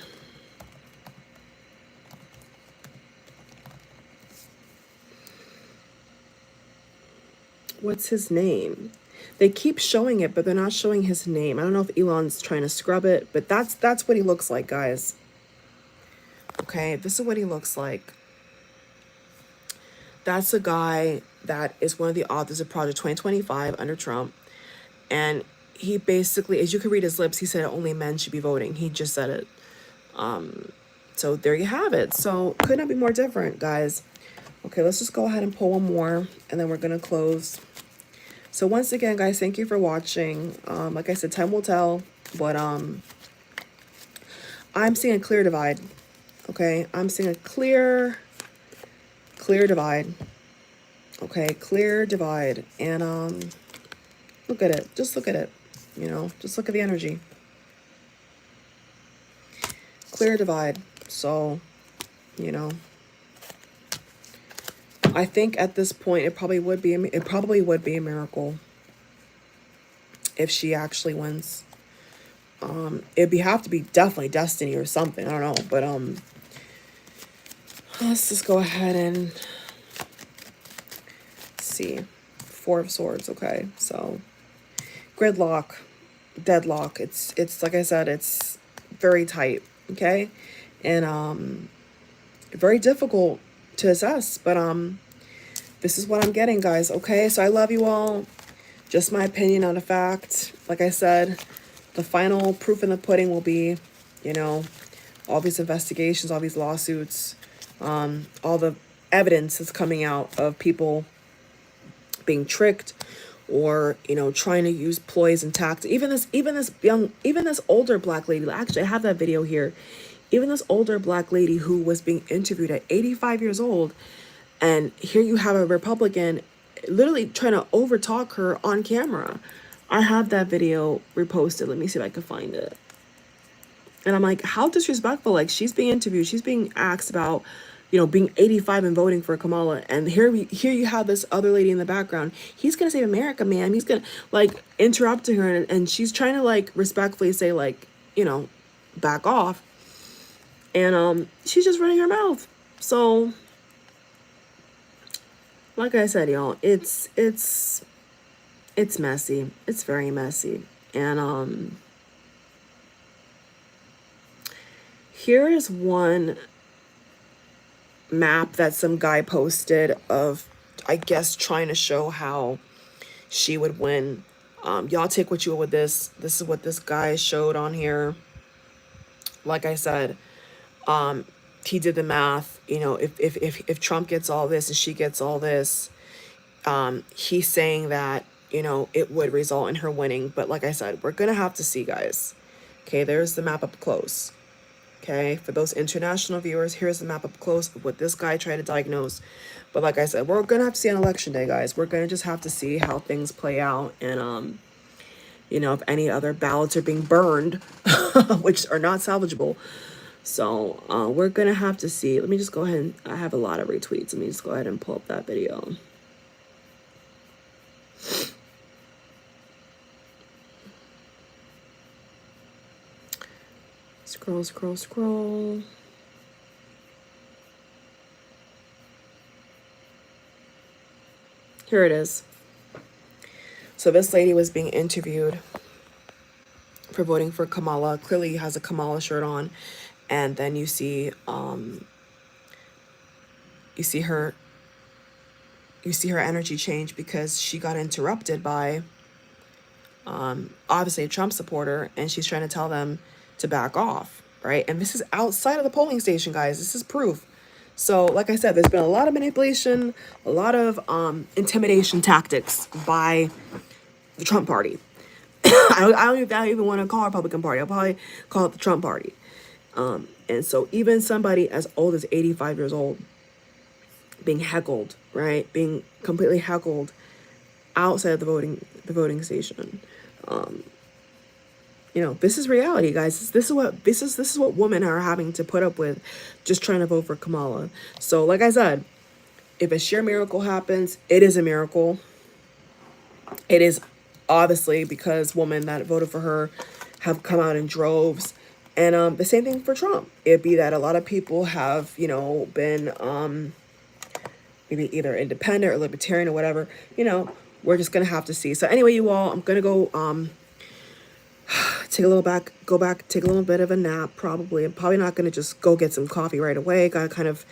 What's his name? They keep showing it, but they're not showing his name. I don't know if Elon's trying to scrub it, but that's what he looks like, guys. Okay, this is what he looks like. That's a guy that is one of the authors of Project 2025 under Trump. And he basically, as you can read his lips, he said only men should be voting. He just said it. So there you have it. So could not be more different, guys. Okay, let's just go ahead and pull one more, and then we're going to close. So once again, guys, thank you for watching. Like I said, time will tell, but I'm seeing a clear divide. Okay, I'm seeing a clear divide. Okay, clear divide. And look at it. Just look at it. You know, just look at the energy. Clear divide. So, you know, I think at this point it probably would be a miracle if she actually wins. It'd have to be definitely destiny or something. I don't know, but let's just go ahead and see. Four of Swords. Okay, so gridlock, deadlock. It's like I said, it's very tight. Okay, and very difficult to assess, but this is what I'm getting, guys. Okay, so I love you all. Just my opinion, not a fact. Like I said, the final proof in the pudding will be, you know, all these investigations, all these lawsuits, all the evidence that's coming out of people being tricked, or, you know, trying to use ploys and tactics. Even this older black lady. Actually, I have that video here. Even this older black lady who was being interviewed at 85 years old, and here you have a Republican literally trying to overtalk her on camera. I have that video reposted. Let me see if I can find it. And I'm like, how disrespectful. Like, she's being interviewed. She's being asked about, you know, being 85 and voting for Kamala. And here you have this other lady in the background. He's going to save America, man. He's going to, like, interrupting her. And she's trying to, like, respectfully say, like, you know, back off. And she's just running her mouth. So, like I said, y'all, it's messy. It's very messy. And here is one map that some guy posted of, I guess, trying to show how she would win. Y'all take what you will with this. This is what this guy showed on here. Like I said, he did the math. You know, if Trump gets all this and she gets all this, he's saying that, you know, it would result in her winning. But like I said, we're gonna have to see, guys. Okay, there's the map up close. Okay, for those international viewers, here's the map up close of what this guy tried to diagnose. But like I said, we're gonna have to see on election day, guys. We're gonna just have to see how things play out, and you know, if any other ballots are being burned, which are not salvageable. So we're gonna have to see. Let me just go ahead and, I have a lot of retweets. Let me just go ahead and pull up that video. Scroll, scroll, scroll. Here it is. So this lady was being interviewed for voting for Kamala. Clearly has a Kamala shirt on. And then you see her energy change because she got interrupted by obviously a Trump supporter, and she's trying to tell them to back off, right? And this is outside of the polling station, guys. This is proof. So, like I said, there's been a lot of manipulation, a lot of intimidation tactics by the Trump party. I don't even want to call it Republican Party. I'll probably call it the Trump party. And so even somebody as old as 85 years old being heckled, right? Being completely heckled outside of the voting station. You know, this is reality, guys. This is what women are having to put up with just trying to vote for Kamala. So like I said, if a sheer miracle happens, it is a miracle. It is obviously because women that voted for her have come out in droves. And the same thing for Trump. It'd be that a lot of people have, you know, been maybe either independent or libertarian or whatever. You know, we're just gonna have to see. So anyway, you all, I'm gonna go take a little take a little bit of a nap. Probably. I'm probably not gonna just go get some coffee right away. Gotta kind of,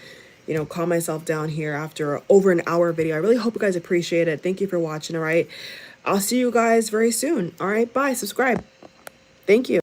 you know, calm myself down here after over an hour video. I really hope you guys appreciate it. Thank you for watching. All right, I'll see you guys very soon. All right, bye. Subscribe. Thank you.